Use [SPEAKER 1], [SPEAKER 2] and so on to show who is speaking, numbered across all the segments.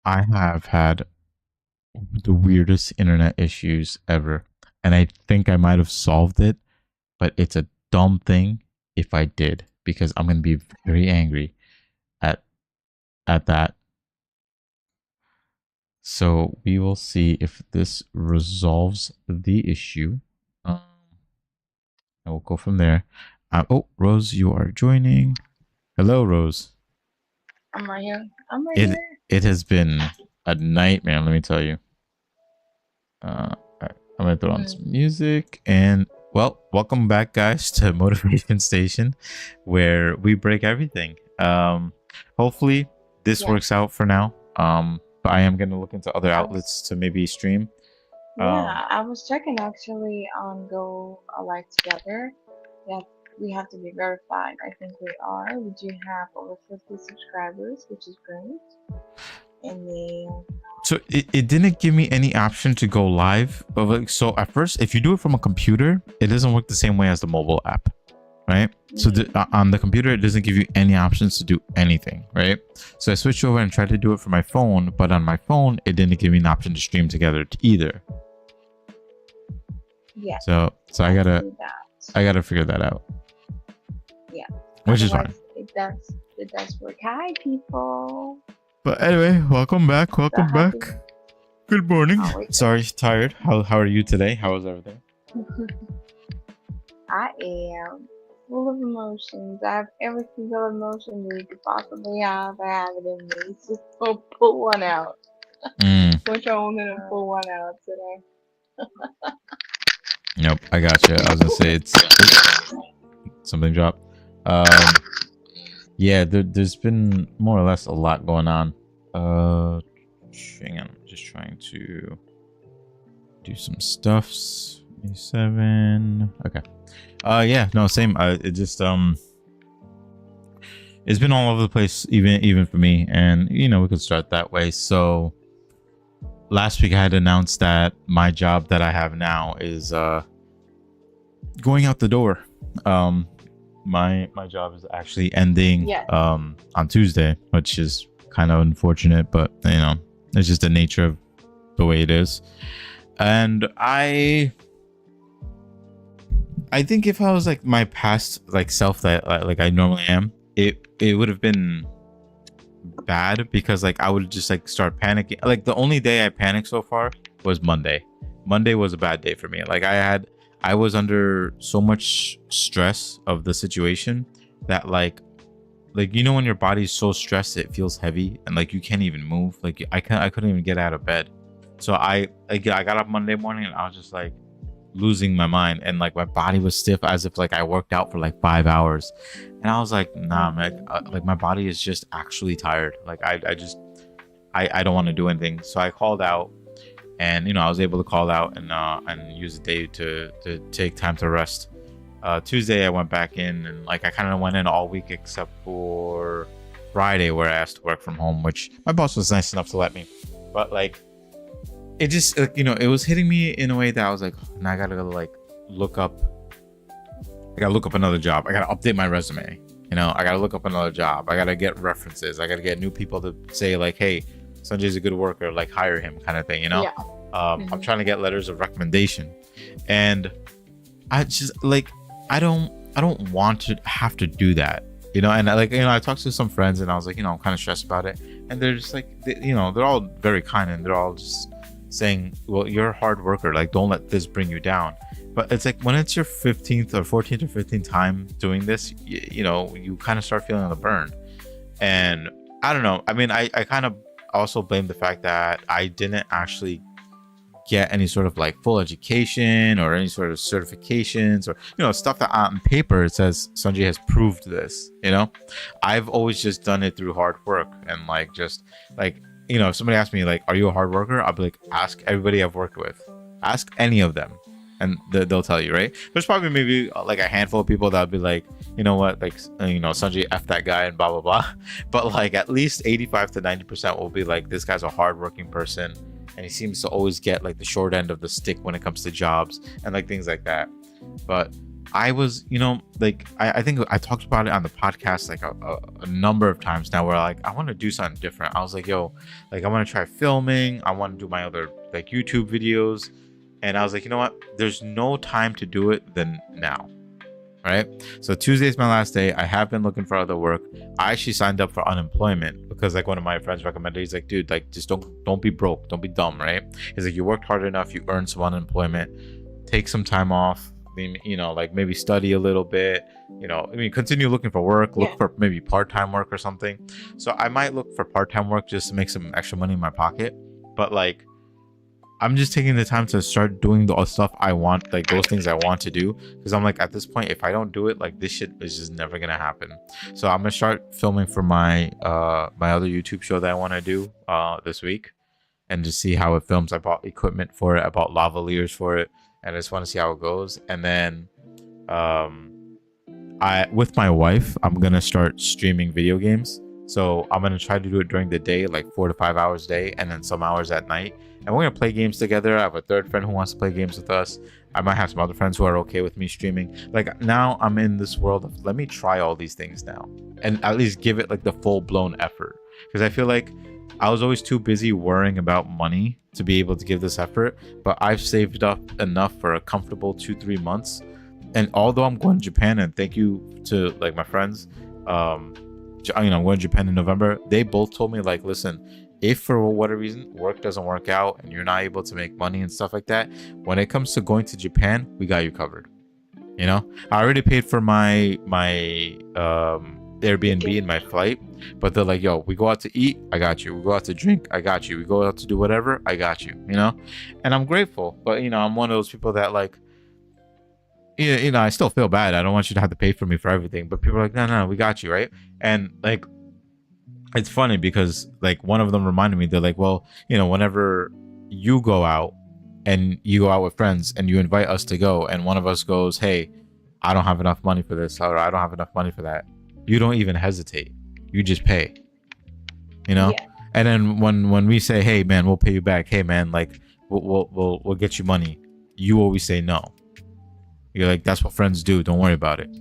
[SPEAKER 1] I have had the weirdest internet issues ever. And I think I might have solved it, but it's a dumb thing if I did because I'm going to be very angry at that. So we will see if this resolves the issue. And we'll go from there. Oh, Rose, you are joining. Hello, Rose.
[SPEAKER 2] I'm right here. I'm right
[SPEAKER 1] It
[SPEAKER 2] here.
[SPEAKER 1] it has been a nightmare. Let me tell you. Alright, I'm gonna throw on some music and well, welcome back, guys, to Motivation Station, where we break everything. Hopefully this
[SPEAKER 2] Yeah.
[SPEAKER 1] works out for now. But I am gonna look into other
[SPEAKER 2] I
[SPEAKER 1] outlets to maybe stream. Um,
[SPEAKER 2] yeah, I was checking actually on Go Alive Together. Yeah, we have to be verified. I think we are. We do have over 50 subscribers, which is great. And then
[SPEAKER 1] so it didn't give me any option to go live. But like, so at first, if you do it from a computer, it doesn't work the same way as the mobile app, right? So on the computer, it doesn't give you any options to do anything, right? So I switched over and tried to do it for my phone, but on my phone, it didn't give me an option to stream together either.
[SPEAKER 2] yeah,
[SPEAKER 1] So I gotta
[SPEAKER 2] do that.
[SPEAKER 1] figure that out,
[SPEAKER 2] Yeah.
[SPEAKER 1] which is fine.
[SPEAKER 2] Otherwise, it does work. Hi, people.
[SPEAKER 1] But anyway, welcome back.
[SPEAKER 2] So
[SPEAKER 1] Welcome back.
[SPEAKER 2] happy.
[SPEAKER 1] Good morning.
[SPEAKER 2] Oh, wait.
[SPEAKER 1] Sorry, tired. How are you today? How was everything?
[SPEAKER 2] I am full of emotions. I have every single emotion you could possibly have. I have it in me. So pull one out. Which I want to pull one out today.
[SPEAKER 1] Nope, I got you. I was gonna say it's something dropped. Yeah, there's been more or less a lot going on. Hang on, I'm just trying to do some stuffs. 7. Okay. Yeah, no, same. It just it's been all over the place, even for me, and we could start that way. So last week I had announced that my job that I have now is going out the door. My job is actually ending on Tuesday, which is kind of unfortunate, but it's just the nature of the way it is. And I think if I was like my past like self that like I normally am, it would have been bad because like I would just like start panicking. Like the only day I panicked so far was Monday. Monday was a bad day for me. Like I was under so much stress of the situation that like when your body's so stressed it feels heavy and like you can't even move. Like I couldn't even get out of bed. So I got up Monday morning and I was just like losing my mind, and like my body was stiff as if like I worked out for like 5 hours, and I was like, nah, man, like my body is just actually tired. Like I don't want to do anything. So I called out, and I was able to call out and use the day to take time to rest. Tuesday I went back in, and like I kind of went in all week except for Friday where I asked to work from home, which my boss was nice enough to let me. But like it just like, it was hitting me in a way that I was like, now I gotta go like look up another job. I gotta update my resume. I gotta look up another job. I gotta get references. I gotta get new people to say like, hey, Sanjay's a good worker, like hire him, kind of thing.
[SPEAKER 2] Yeah.
[SPEAKER 1] I'm trying to get letters of recommendation, and I just like I don't want to have to do that. And I talked to some friends and I was like, I'm kind of stressed about it, and they're just like, they're all very kind and they're all just saying, well, you're a hard worker, like don't let this bring you down. But it's like when it's your 15th or 14th or 15th time doing this, you kind of start feeling the burn. And I don't know, I mean, I kind of also blame the fact that I didn't actually get any sort of like full education or any sort of certifications or stuff that on paper it says Sanjay has proved this. I've always just done it through hard work, and like just like if somebody asks me like, are you a hard worker, I'll be like, ask everybody I've worked with, ask any of them, and they'll tell you, right? There's probably maybe like a handful of people that'll be like, you know what, like Sanjay F that guy and blah blah blah. But like at least 85 to 90% will be like, this guy's a hardworking person and he seems to always get like the short end of the stick when it comes to jobs and like things like that. But I was, like I think I talked about it on the podcast like a number of times now, where like I want to do something different. I was like, yo, like I want to try filming. I want to do my other like YouTube videos. And I was like, you know what? There's no time to do it than now. Right. So Tuesday is my last day. I have been looking for other work. I actually signed up for unemployment because like one of my friends recommended. He's like, dude, like just don't be broke. Don't be dumb. Right. He's like, you worked hard enough. You earned some unemployment. Take some time off. Like maybe study a little bit. Continue looking for work.
[SPEAKER 2] Yeah.
[SPEAKER 1] Look for maybe part-time work or something. So I might look for part-time work just to make some extra money in my pocket. But like, I'm just taking the time to start doing the stuff I want, like those things I want to do, because I'm like, at this point, if I don't do it, like this shit is just never gonna happen. So I'm gonna start filming for my my other YouTube show that I want to do this week, and just see how it films. I bought equipment for it. I bought lavaliers for it, and I just want to see how it goes. And then with my wife, I'm gonna start streaming video games. So I'm gonna try to do it during the day, like 4 to 5 hours a day, and then some hours at night. And we're gonna play games together. I have a third friend who wants to play games with us. I might have some other friends who are okay with me streaming. Like now I'm in this world of let me try all these things now, and at least give it like the full-blown effort. Because I feel like I was always too busy worrying about money to be able to give this effort. But I've saved up enough for a comfortable 2-3 months. And although I'm going to Japan, and thank you to like my friends, I'm going to Japan in November. They both told me like, listen, if for whatever reason work doesn't work out and you're not able to make money and stuff like that, when it comes to going to Japan, we got you covered. I already paid for my Airbnb and my flight, but they're like, yo, we go out to eat, I got you. We go out to drink, I got you. We go out to do whatever, I got you. And I'm grateful, but I'm one of those people that like, I still feel bad. I don't want you to have to pay for me for everything, but people are like, no, we got you, right? And like, it's funny because like one of them reminded me, they're like, well, whenever you go out and you go out with friends and you invite us to go, and one of us goes, hey, I don't have enough money for this, or I don't have enough money for that, you don't even hesitate, you just pay. Yeah. And then when we say, hey man, we'll pay you back, hey man, like we'll get you money, you always say no. You're like, that's what friends do, don't worry about it.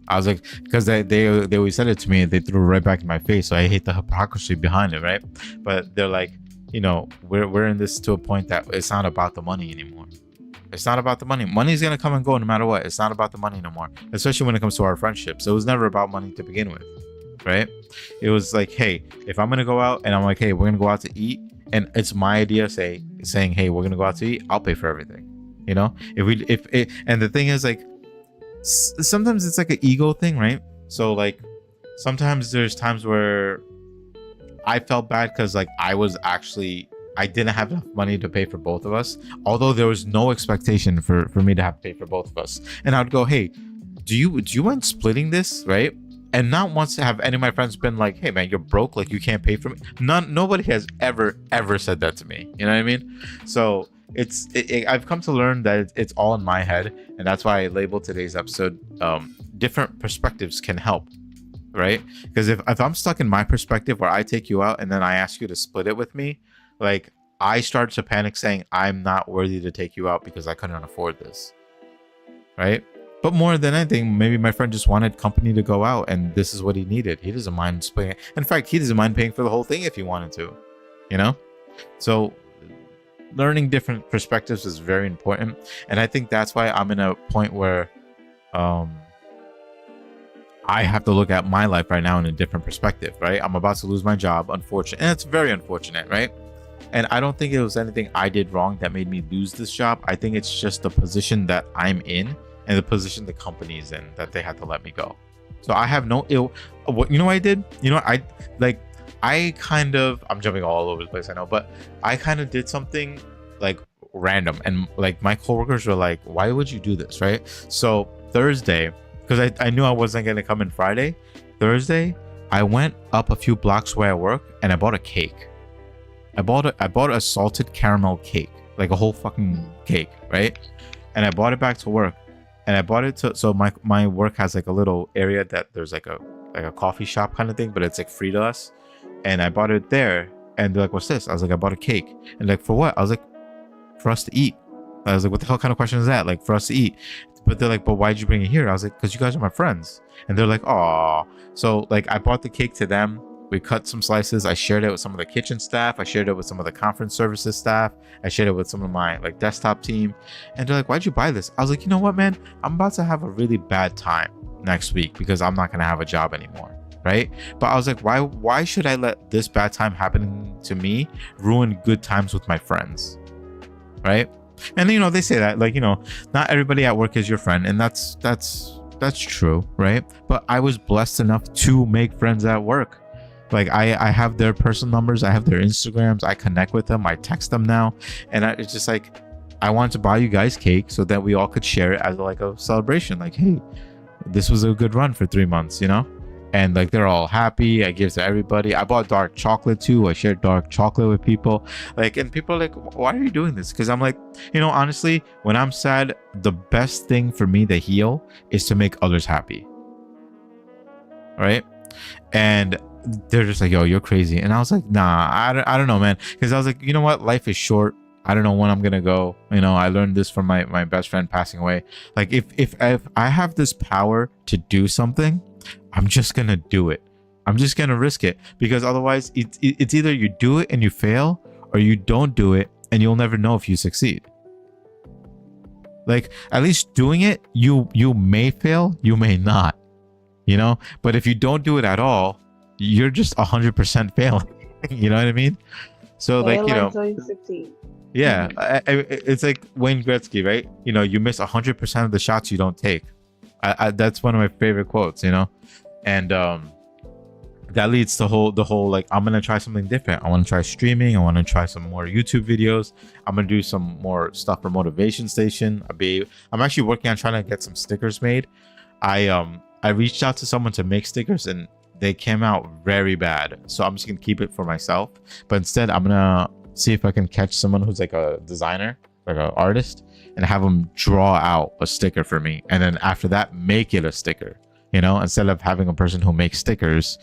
[SPEAKER 1] I was like, because they always said it to me, and they threw it right back in my face. So I hate the hypocrisy behind it, right? But they're like, we're in this to a point that it's not about the money anymore. It's not about the money. Money's gonna come and go no matter what. It's not about the money no more. Especially when it comes to our friendships. It was never about money to begin with, right? It was like, hey, if I'm gonna go out and I'm like, hey, we're gonna go out to eat, and it's my idea, saying, hey, we're gonna go out to eat, I'll pay for everything. And the thing is like, sometimes it's like an ego thing, right? So like sometimes there's times where I felt bad because like I didn't have enough money to pay for both of us, although there was no expectation for me to have to pay for both of us. And I'd go, hey, do you mind splitting this, right? And not once have any of my friends been like, hey man, you're broke, like you can't pay for me. Nobody has ever said that to me, you know what I mean? So I've come to learn that it's all in my head, and that's why I labeled today's episode different perspectives can help, right? Because if I'm stuck in my perspective where I take you out and then I ask you to split it with me, like I start to panic saying I'm not worthy to take you out because I couldn't afford this, right? But more than anything, maybe my friend just wanted company to go out and this is what he needed. He doesn't mind splitting it. In fact, he doesn't mind paying for the whole thing if he wanted to, so learning different perspectives is very important. And I think that's why I'm in a point where I have to look at my life right now in a different perspective, right? I'm about to lose my job, unfortunate, and it's very unfortunate, right? And I don't think it was anything I did wrong that made me lose this job. I think it's just the position that I'm in and the position the company is in that they had to let me go. So I have no ill. What I did? I'm jumping all over the place, I know, but I kind of did something like random, and like my coworkers were like, why would you do this, right? So Thursday, because I knew I wasn't going to come in Friday, Thursday, I went up a few blocks where I work and I bought a cake. I bought a salted caramel cake, like a whole fucking cake, right? And I bought it back to work, and I bought it so my work has like a little area that there's like a coffee shop kind of thing, but it's like free to us. And I bought it there, and they're like, what's this? I was like, I bought a cake. And like, for what? I was like, for us to eat. I was like, what the hell kind of question is that? Like, for us to eat. But they're like, but why'd you bring it here? I was like, because you guys are my friends. And they're like, oh. So like I brought the cake to them. We cut some slices. I shared it with some of the kitchen staff. I shared it with some of the conference services staff. I shared it with some of my like desktop team. And they're like, why'd you buy this? I was like, you know what, man? I'm about to have a really bad time next week because I'm not gonna have a job anymore. Right. But I was like, why should I let this bad time happening to me ruin good times with my friends? Right. And you know, they say that, like, you know, not everybody at work is your friend, and that's true, right? But I was blessed enough to make friends at work. Like I have their personal numbers, I have their Instagrams, I connect with them, I text them now, and it's just like I wanted to buy you guys cake so that we all could share it as like a celebration. Like, hey, this was a good run for 3 months, you know? And like they're all happy. I give to everybody. I bought dark chocolate too. I shared dark chocolate with people. Like, and people are like, why are you doing this? Because I'm like, you know, honestly, when I'm sad, the best thing for me to heal is to make others happy. Right? And they're just like, yo, you're crazy. And I was like, nah, I don't know, man. Because I was like, you know what? Life is short. I don't know when I'm gonna go. You know, I learned this from my best friend passing away. Like, if I have this power to do something, I'm just gonna do it. I'm just gonna risk it, because otherwise it's either you do it and you fail, or you don't do it and you'll never know if you succeed. Like, at least doing it, you may fail, you may not, you know. But if you don't do it at all, you're just 100% failing. You know what I mean? So like, you know,
[SPEAKER 2] until you succeed.
[SPEAKER 1] yeah, it's like Wayne Gretzky, right? You know, you miss 100% of the shots you don't take. That's one of my favorite quotes, you know. And that leads to the whole like, I'm gonna try something different. I want to try streaming. I want to try some more YouTube videos. I'm gonna do some more stuff for Motivation Station. I'm actually working on trying to get some stickers made. I reached out to someone to make stickers, and they came out very bad. So I'm just gonna keep it for myself. But instead, I'm gonna see if I can catch someone who's like a designer, like an artist, and have them draw out a sticker for me. And then after that, make it a sticker. You know, instead of having a person who makes stickers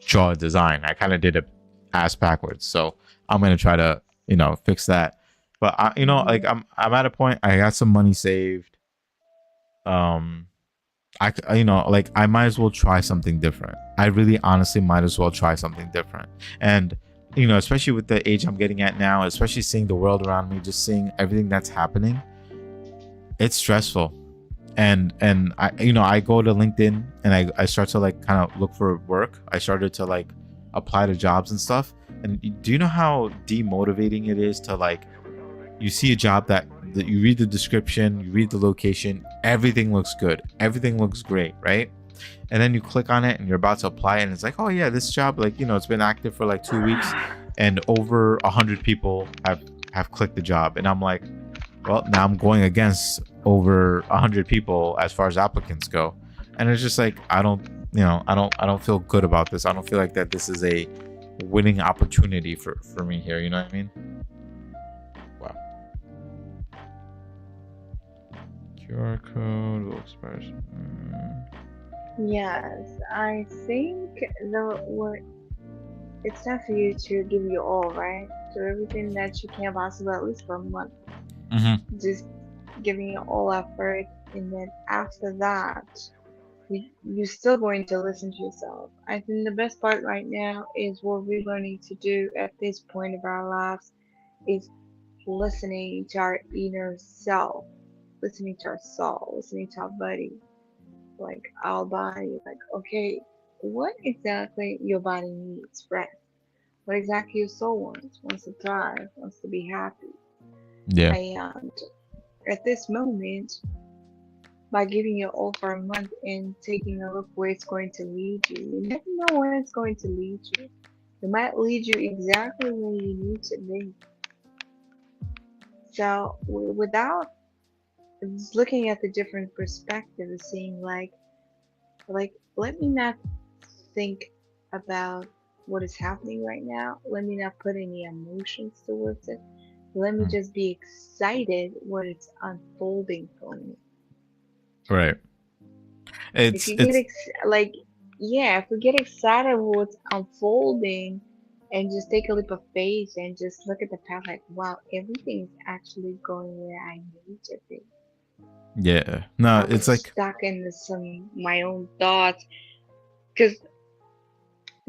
[SPEAKER 1] draw a design. I kind of did it ass backwards. So I'm gonna try to, you know, fix that. But you know, like I'm at a point. I got some money saved. You know, like I might as well try something different. I really honestly might as well try something different. And you know, especially with the age I'm getting at now, especially seeing the world around me, just seeing everything that's happening, it's stressful. And I, you know, I go to LinkedIn and I start to like kind of look for work. I started to like apply to jobs and stuff. And do you know how demotivating it is to like, you see a job that you read the description, you read the location, everything looks good, everything looks great, right? And then you click on it and you're about to apply, and it's like, oh yeah, this job, like, you know, it's been active for like 2 weeks and over 100 people have clicked the job. And I'm like, well, now I'm going against over 100 people as far as applicants go. And it's just like, I don't feel good about this. I don't feel like that this is a winning opportunity for me here. You know what I mean? Wow. QR code will expire.
[SPEAKER 2] Yes, I think it's time for you to give your all, right? So everything that you can possibly, at least for a month.
[SPEAKER 1] Mm-hmm.
[SPEAKER 2] Just giving your all effort, and then after that, you're still going to listen to yourself. I think the best part right now is what we're learning to do at this point of our lives is listening to our inner self, listening to our soul, listening to our body, like our body, like, okay, what exactly your body needs, rest. What exactly your soul wants to thrive, wants to be happy.
[SPEAKER 1] Yeah.
[SPEAKER 2] And at this moment, by giving you all for a month and taking a look where it's going to lead you, you never know where it's going to lead you. It might lead you exactly where you need to be. So, without just looking at the different perspectives, seeing like, let me not think about what is happening right now. Let me not put any emotions towards it. Let me just be excited what it's unfolding for me.
[SPEAKER 1] Right.
[SPEAKER 2] If you get if we get excited with what's unfolding, and just take a leap of faith and just look at the path like, wow, everything's actually going where I need it to be.
[SPEAKER 1] Yeah. No,
[SPEAKER 2] I was
[SPEAKER 1] it's like,
[SPEAKER 2] stuck in some my own thoughts because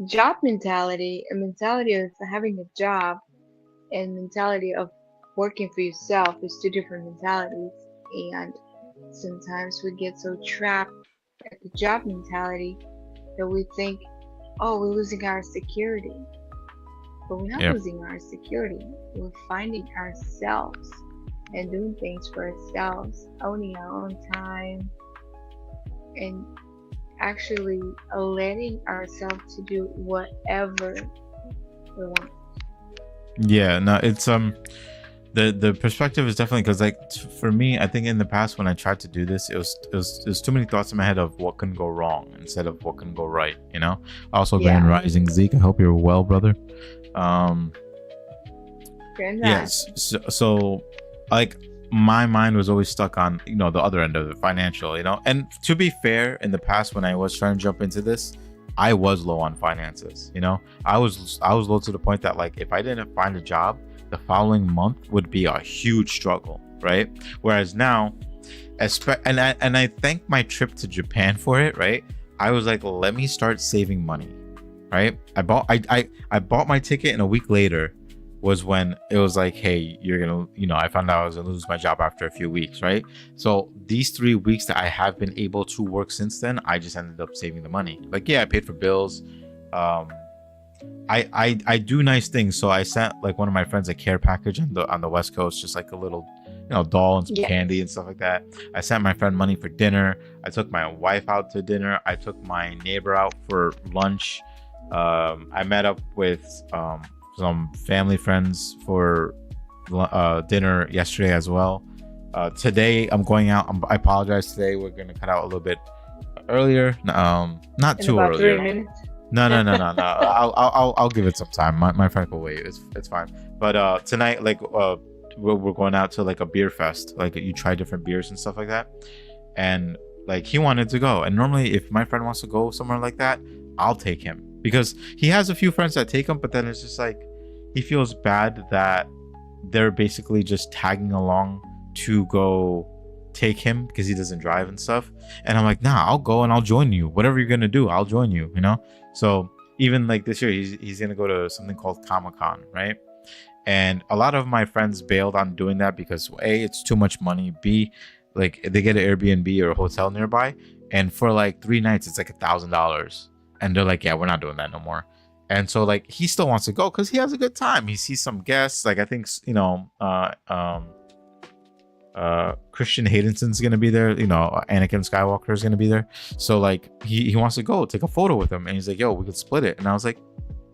[SPEAKER 2] job mentality, a mentality of having a job and mentality of working for yourself is two different mentalities. And sometimes we get so trapped at the job mentality that we think, oh, we're losing our security. But we're not
[SPEAKER 1] yeah.
[SPEAKER 2] losing our security. We're finding ourselves and doing things for ourselves, owning our own time, and actually letting ourselves to do whatever we want.
[SPEAKER 1] Yeah, no, it's the perspective is definitely because like for me, I think in the past when I tried to do this, it was too many thoughts in my head of what can go wrong instead of what can go right, you know. Also, Grand
[SPEAKER 2] Yeah,
[SPEAKER 1] Rising Zeke, I hope you're well, brother. Um,
[SPEAKER 2] grand
[SPEAKER 1] yes,
[SPEAKER 2] rising.
[SPEAKER 1] so like my mind was always stuck on, you know, the other end of the financial, you know. And to be fair, in the past when I was trying to jump into this, I was low on finances, you know. I was low to the point that like if I didn't find a job, the following month would be a huge struggle, right? Whereas now, and I thank my trip to Japan for it, right? I was like, let me start saving money, right? I bought my ticket, and a week later was when it was like, hey, you're gonna, you know, I found out I was gonna lose my job after a few weeks, right? So these 3 weeks that I have been able to work since then, I just ended up saving the money. Like, yeah, I paid for bills. um I do nice things. So I sent like one of my friends a care package on the West Coast, just like a little, you know, doll and some candy and
[SPEAKER 2] Yes.
[SPEAKER 1] stuff like that. I sent my friend money for dinner. I took my wife out to dinner. I took my neighbor out for lunch. I met up with some family friends for dinner yesterday as well. Today I'm going out. I apologize. Today we're gonna cut out a little bit earlier. Not
[SPEAKER 2] In
[SPEAKER 1] too
[SPEAKER 2] about
[SPEAKER 1] early.
[SPEAKER 2] 3 minutes.
[SPEAKER 1] No, no, no, no, no. I'll give it some time. My friend will wait. It's fine. But tonight, like, we're going out to like a beer fest. Like, you try different beers and stuff like that. And like, he wanted to go. And normally, if my friend wants to go somewhere like that, I'll take him because he has a few friends that take him. But then it's just like he feels bad that they're basically just tagging along to go take him because he doesn't drive and stuff. And I'm like, nah, I'll go and I'll join you. Whatever you're gonna do, I'll join you. You know. So even like this year, he's gonna go to something called Comic-Con, right? And a lot of my friends bailed on doing that because A, it's too much money. B, like they get an Airbnb or a hotel nearby, and for like 3 nights, it's like $1,000. And they're like, yeah, we're not doing that no more. And so like he still wants to go because he has a good time. He sees some guests. Like I think Christian Haydenson's gonna be there, you know, Anakin Skywalker is gonna be there. So like he wants to go take a photo with him, and he's like, yo, we could split it. And I was like,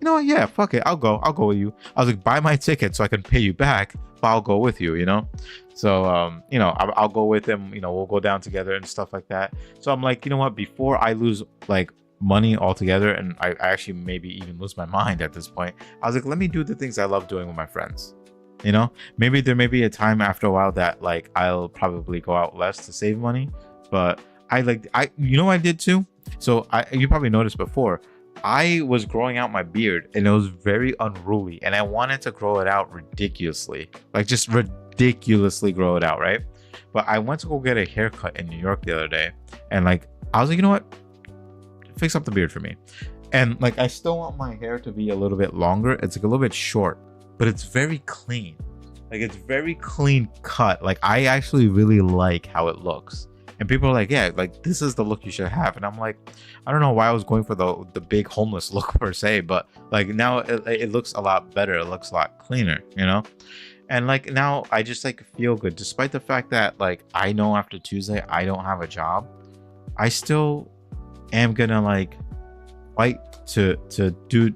[SPEAKER 1] you know what, yeah, fuck it, I'll go with you. I was like, buy my ticket so I can pay you back, but I'll go with you, you know. So you know, I'll go with him, you know, we'll go down together and stuff like that. So I'm like, you know what, before I lose like money altogether, and I actually maybe even lose my mind at this point, I was like, let me do the things I love doing with my friends. You know, maybe there may be a time after a while that like I'll probably go out less to save money, but I you know what I did too. So you probably noticed before, I was growing out my beard and it was very unruly, and I wanted to grow it out ridiculously, like just ridiculously grow it out, right? But I went to go get a haircut in New York the other day, and like I was like, you know what, fix up the beard for me. And like I still want my hair to be a little bit longer. It's like a little bit short, but it's very clean. Like it's very clean cut. Like I actually really like how it looks. And people are like, yeah, like this is the look you should have. And I'm like, I don't know why I was going for the big homeless look per se, but like now it looks a lot better. It looks a lot cleaner, you know? And like now I just like feel good despite the fact that like I know after Tuesday I don't have a job. I still am gonna like fight to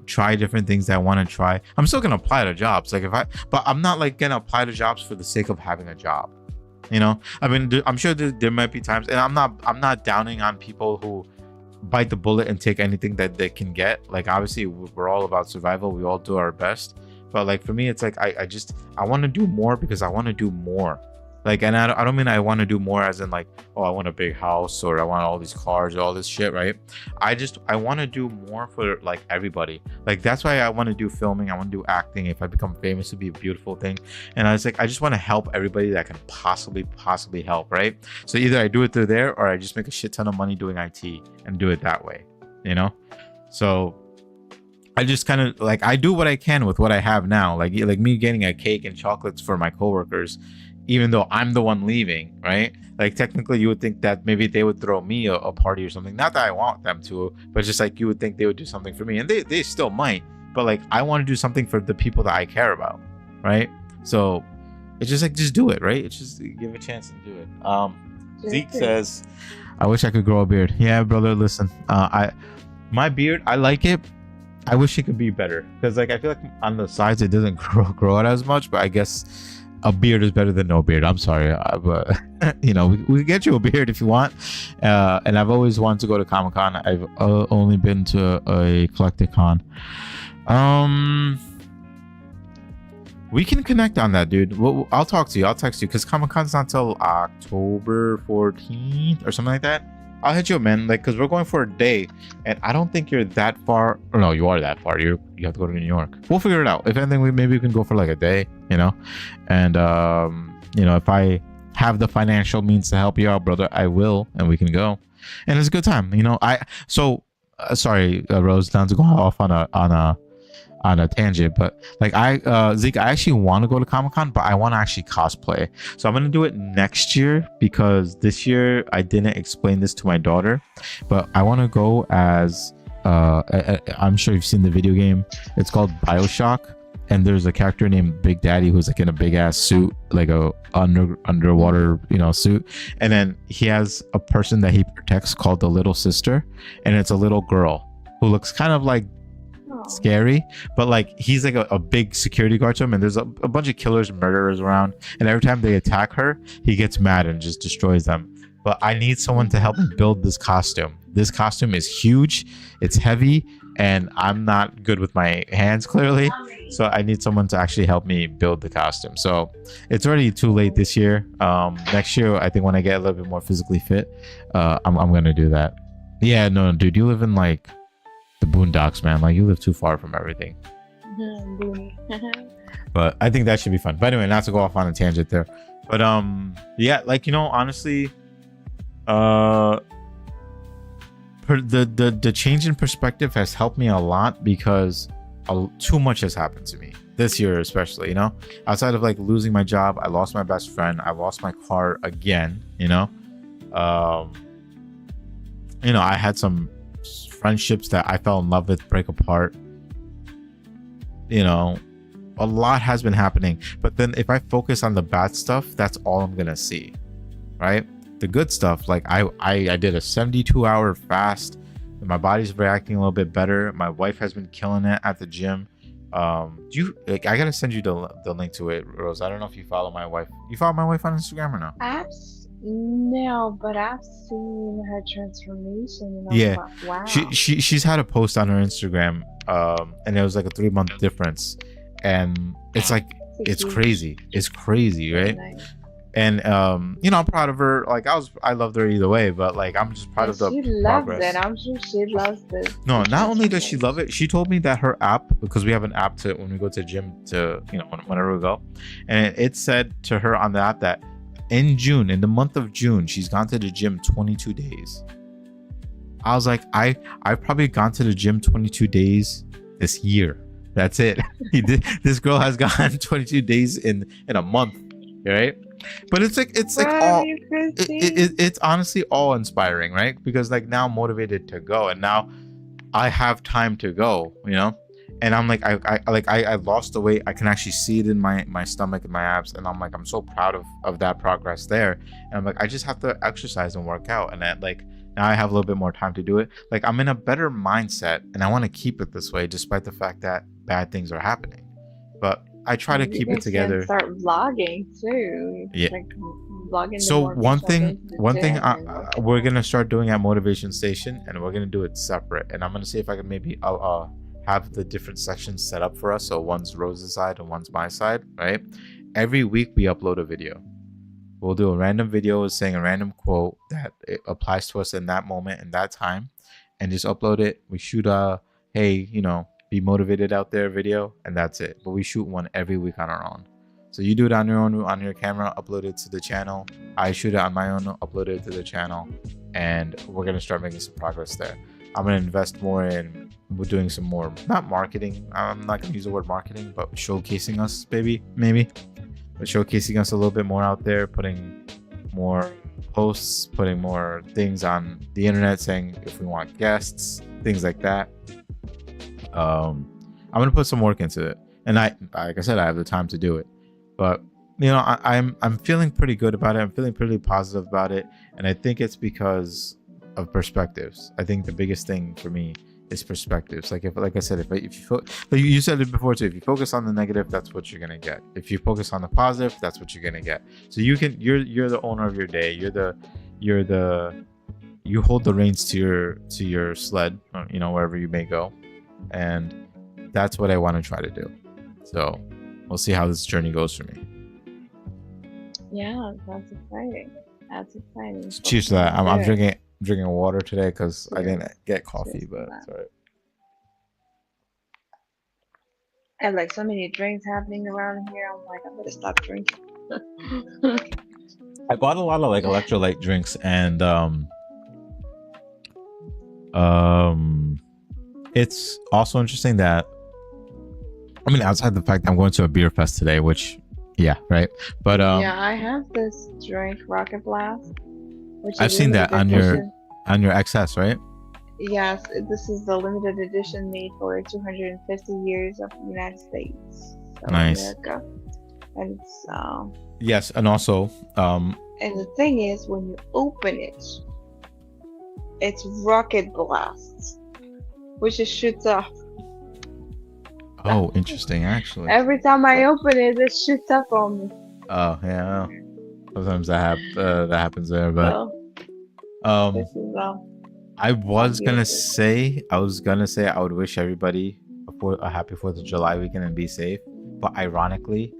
[SPEAKER 1] try different things that I want to try. I'm still gonna apply to jobs, like but I'm not like gonna apply to jobs for the sake of having a job. You know, I mean, I'm sure there might be times, and I'm not downing on people who bite the bullet and take anything that they can get. Like obviously we're all about survival. We all do our best, but like for me, it's like I want to do more because I want to do more. Like, and I don't mean I want to do more as in like, oh, I want a big house or I want all these cars or all this shit, right? I want to do more for like everybody. Like, that's why I want to do filming. I want to do acting. If I become famous, it'd be a beautiful thing. And I was like, I just want to help everybody that can possibly help, right? So either I do it through there or I just make a shit ton of money doing IT and do it that way, you know? So I just kind of like, I do what I can with what I have now. Like me getting a cake and chocolates for my coworkers, even though I'm the one leaving, right? Like, technically you would think that maybe they would throw me a party or something. Not that I want them to, but just like you would think they would do something for me, and they still might. But like, I want to do something for the people that I care about, right? So it's just like, just do it, right? It's just give a chance and do it. Zeke says, I wish I could grow a beard. Yeah, brother, listen, my beard, I like it. I wish it could be better, because like I feel like on the sides it doesn't grow out as much, but I guess a beard is better than no beard. I'm sorry, but you know, we can get you a beard if you want. And I've always wanted to go to Comic-Con. I've only been to a Collecticon. We can connect on that, dude. I'll talk to you. I'll text you, because Comic-Con's not till October 14th or something like that. I'll hit you up, man. Like, because we're going for a day, and I don't think you're that far. Or no, you are that far. You have to go to New York. We'll figure it out. If anything, maybe we can go for like a day, you know. And you know, if I have the financial means to help you out, brother, I will, and we can go. And it's a good time, you know. Sorry, Rose, not to go off on a tangent, but like Zeke, I actually want to go to Comic-Con, but I want to actually cosplay. So I'm gonna do it next year, because this year I didn't explain this to my daughter, but I want to go as I'm sure you've seen the video game. It's called BioShock, and there's a character named Big Daddy who's like in a big ass suit, like a underwater, you know, suit, and then he has a person that he protects called the Little Sister, and it's a little girl who looks kind of like scary, but like he's like a big security guard to him, and there's a bunch of killers and murderers around, and every time they attack her, he gets mad and just destroys them. But I need someone to help me build this costume. This costume is huge, it's heavy, and I'm not good with my hands, clearly, so I need someone to actually help me build the costume. So it's already too late this year. Next year, I think when I get a little bit more physically fit, I'm gonna do that. Yeah, no, dude, you live in like the boondocks, man. Like, you live too far from everything. But I think that should be fun. But anyway, not to go off on a tangent there, but yeah, like, you know, honestly, the change in perspective has helped me a lot, because too much has happened to me this year, especially, you know. Outside of like losing my job, I lost my best friend, I lost my car again, you know. You know, I had some friendships that I fell in love with break apart. You know, a lot has been happening, but then if I focus on the bad stuff, that's all I'm gonna see, right? The good stuff, like I did a 72-hour fast, and my body's reacting a little bit better. My wife has been killing it at the gym. I gotta send you the link to it, Rose. I don't know if you follow my wife. You follow my wife on Instagram or no?
[SPEAKER 2] No, but I've seen her transformation, and
[SPEAKER 1] Yeah,
[SPEAKER 2] like, wow.
[SPEAKER 1] she's had a post on her Instagram, and it was like a 3-month difference, and it's like, it's crazy, right? Nice. And you know, I'm proud of her. Like, I loved her either way, but like, I'm just proud of the progress. She loves it.
[SPEAKER 2] I'm sure she loves it.
[SPEAKER 1] No, not only does she love it, she told me that her app, because we have an app to when we go to the gym, to, you know, whenever we go, and it said to her on the app that in the month of June, she's gone to the gym 22 days. I was like, I've probably gone to the gym 22 days this year. That's it. This girl has gone 22 days in a month, right? But it's like all it's honestly all inspiring, right? Because like, now I'm motivated to go, and now I have time to go, you know. And I'm like, I lost the weight. I can actually see it in my stomach and my abs, and I'm like, I'm so proud of that progress there. And I'm like, I just have to exercise and work out, and that, like, now I have a little bit more time to do it. Like, I'm in a better mindset, and I want to keep it this way, despite the fact that bad things are happening. But I try to keep it together.
[SPEAKER 2] Start vlogging too.
[SPEAKER 1] Yeah.
[SPEAKER 2] Like, vlogging.
[SPEAKER 1] So one thing we're gonna start doing at Motivation Station, and we're gonna do it separate. And I'm gonna see if I can maybe have the different sections set up for us. So one's Rose's side and one's my side, right? Every week we upload a video. We'll do a random video saying a random quote that it applies to us in that moment in that time, and just upload it. We shoot a hey, be motivated out there video, and that's it. But we shoot one every week on our own. So you do it on your own on your camera, upload it to the channel. I shoot it on my own, upload it to the channel, and we're gonna start making some progress there. I'm gonna invest more in we're doing some more, not marketing. I'm not gonna use the word marketing, but showcasing us, maybe. But showcasing us a little bit more out there, putting more posts, putting more things on the internet, saying if we want guests, things like that. I'm gonna put some work into it, and like I said, I have the time to do it. But I'm feeling pretty good about it. I'm feeling pretty positive about it, and I think it's because of perspectives. I think the biggest thing for me is perspectives. Like I said, if you like you said it before too, if you focus on the negative, that's what you're gonna get. If you focus on the positive, that's what you're gonna get. So you're the owner of your day. You hold the reins to your sled, wherever you may go, and that's what I want to try to do. So we'll see how this journey goes for me.
[SPEAKER 2] Yeah, that's exciting. That's exciting.
[SPEAKER 1] Cheers to that. I'm drinking water today because I didn't get coffee, but it's all right.
[SPEAKER 2] I have like so many drinks happening around here. I'm like, I'm gonna stop drinking.
[SPEAKER 1] I bought a lot of like electrolyte drinks, and it's also interesting that outside the fact that I'm going to a beer fest today, which right, but
[SPEAKER 2] yeah, I have this drink, Rocket Blast, which
[SPEAKER 1] I've seen that on your XS, right?
[SPEAKER 2] Yes, this is the limited edition made for 250 years of the United States. So
[SPEAKER 1] Nice.
[SPEAKER 2] America. And it's
[SPEAKER 1] Yes, and also
[SPEAKER 2] and the thing is, when you open it, it's Rocket Blast, which just shoots off.
[SPEAKER 1] oh, interesting, actually.
[SPEAKER 2] Every time I open it, it shoots up on me.
[SPEAKER 1] Oh yeah, sometimes that happens there, but
[SPEAKER 2] This is
[SPEAKER 1] I was gonna say I would wish everybody a happy 4th of July weekend and be safe. But ironically,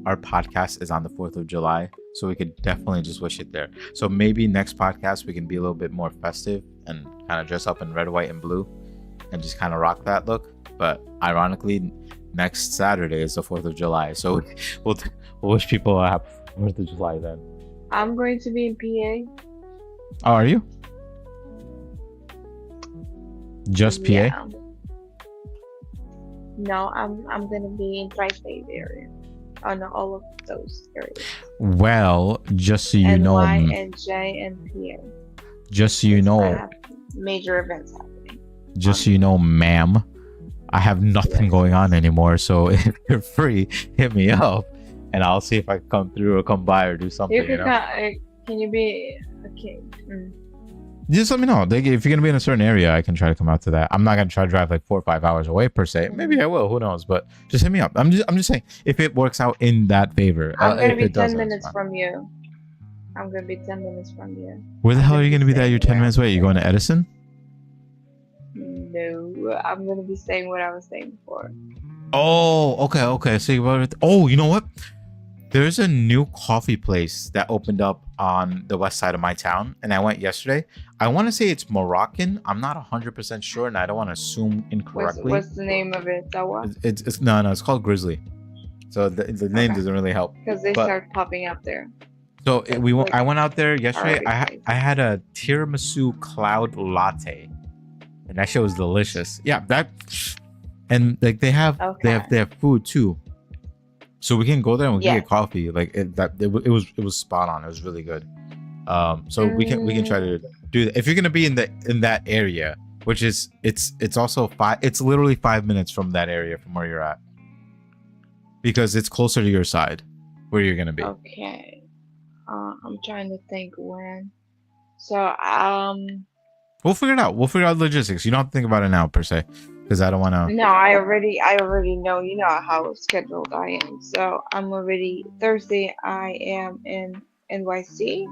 [SPEAKER 1] our podcast is on the 4th of July, so we could definitely just wish it there. So maybe next podcast we can be a little bit more festive and kind of dress up in red, white, and blue, and just kind of rock that look. But ironically, next Saturday is the 4th of July, so we'll wish people a happy 4th of July then.
[SPEAKER 2] I'm going to be in PA.
[SPEAKER 1] Oh, are you? Just PA?
[SPEAKER 2] Yeah. No, I'm gonna be in tri-state area. On all of those areas.
[SPEAKER 1] Well, just so you know,
[SPEAKER 2] NY and J and PA.
[SPEAKER 1] Just so you know,
[SPEAKER 2] I have major events happening.
[SPEAKER 1] Just so you know, ma'am, I have nothing going on anymore. So if you're free, hit me up, and I'll see if I can come through or come by or do something.
[SPEAKER 2] Can you be okay?
[SPEAKER 1] Just let me know. If you're gonna be in a certain area, I can try to come out to that. I'm not gonna try to drive like 4 or 5 hours away per se. Maybe I will. Who knows? But just hit me up. I'm just saying if it works out in that favor.
[SPEAKER 2] I'm gonna be 10 minutes from you. I'm gonna be 10 minutes from you.
[SPEAKER 1] Where the hell are you gonna be that you're 10 minutes away? You going to Edison?
[SPEAKER 2] No, I'm gonna be saying what I was saying before.
[SPEAKER 1] Oh, okay. So you know what? There's a new coffee place that opened up on the west side of my town, and I went yesterday. I want to say it's Moroccan. I'm not 100% sure, and I don't want to assume incorrectly.
[SPEAKER 2] What's the name of it?
[SPEAKER 1] It's no, it's called Grizzly. So the name doesn't really help.
[SPEAKER 2] Because they start popping up there.
[SPEAKER 1] So I went out there yesterday. I had a tiramisu cloud latte, and that shit was delicious. Yeah, and like they have food too. So we can go there and we can get coffee. Like it was spot on. It was really good. So we can try to do that. If you're gonna be in that area, which is it's also it's literally 5 minutes from that area from where you're at, because it's closer to your side where you're gonna be.
[SPEAKER 2] Okay. I'm trying to think when. So
[SPEAKER 1] we'll figure it out. We'll figure out logistics. You don't have to think about it now per se, because I don't want to.
[SPEAKER 2] No, I already know. You know how scheduled I am. So I'm already Thursday. I am in NYC,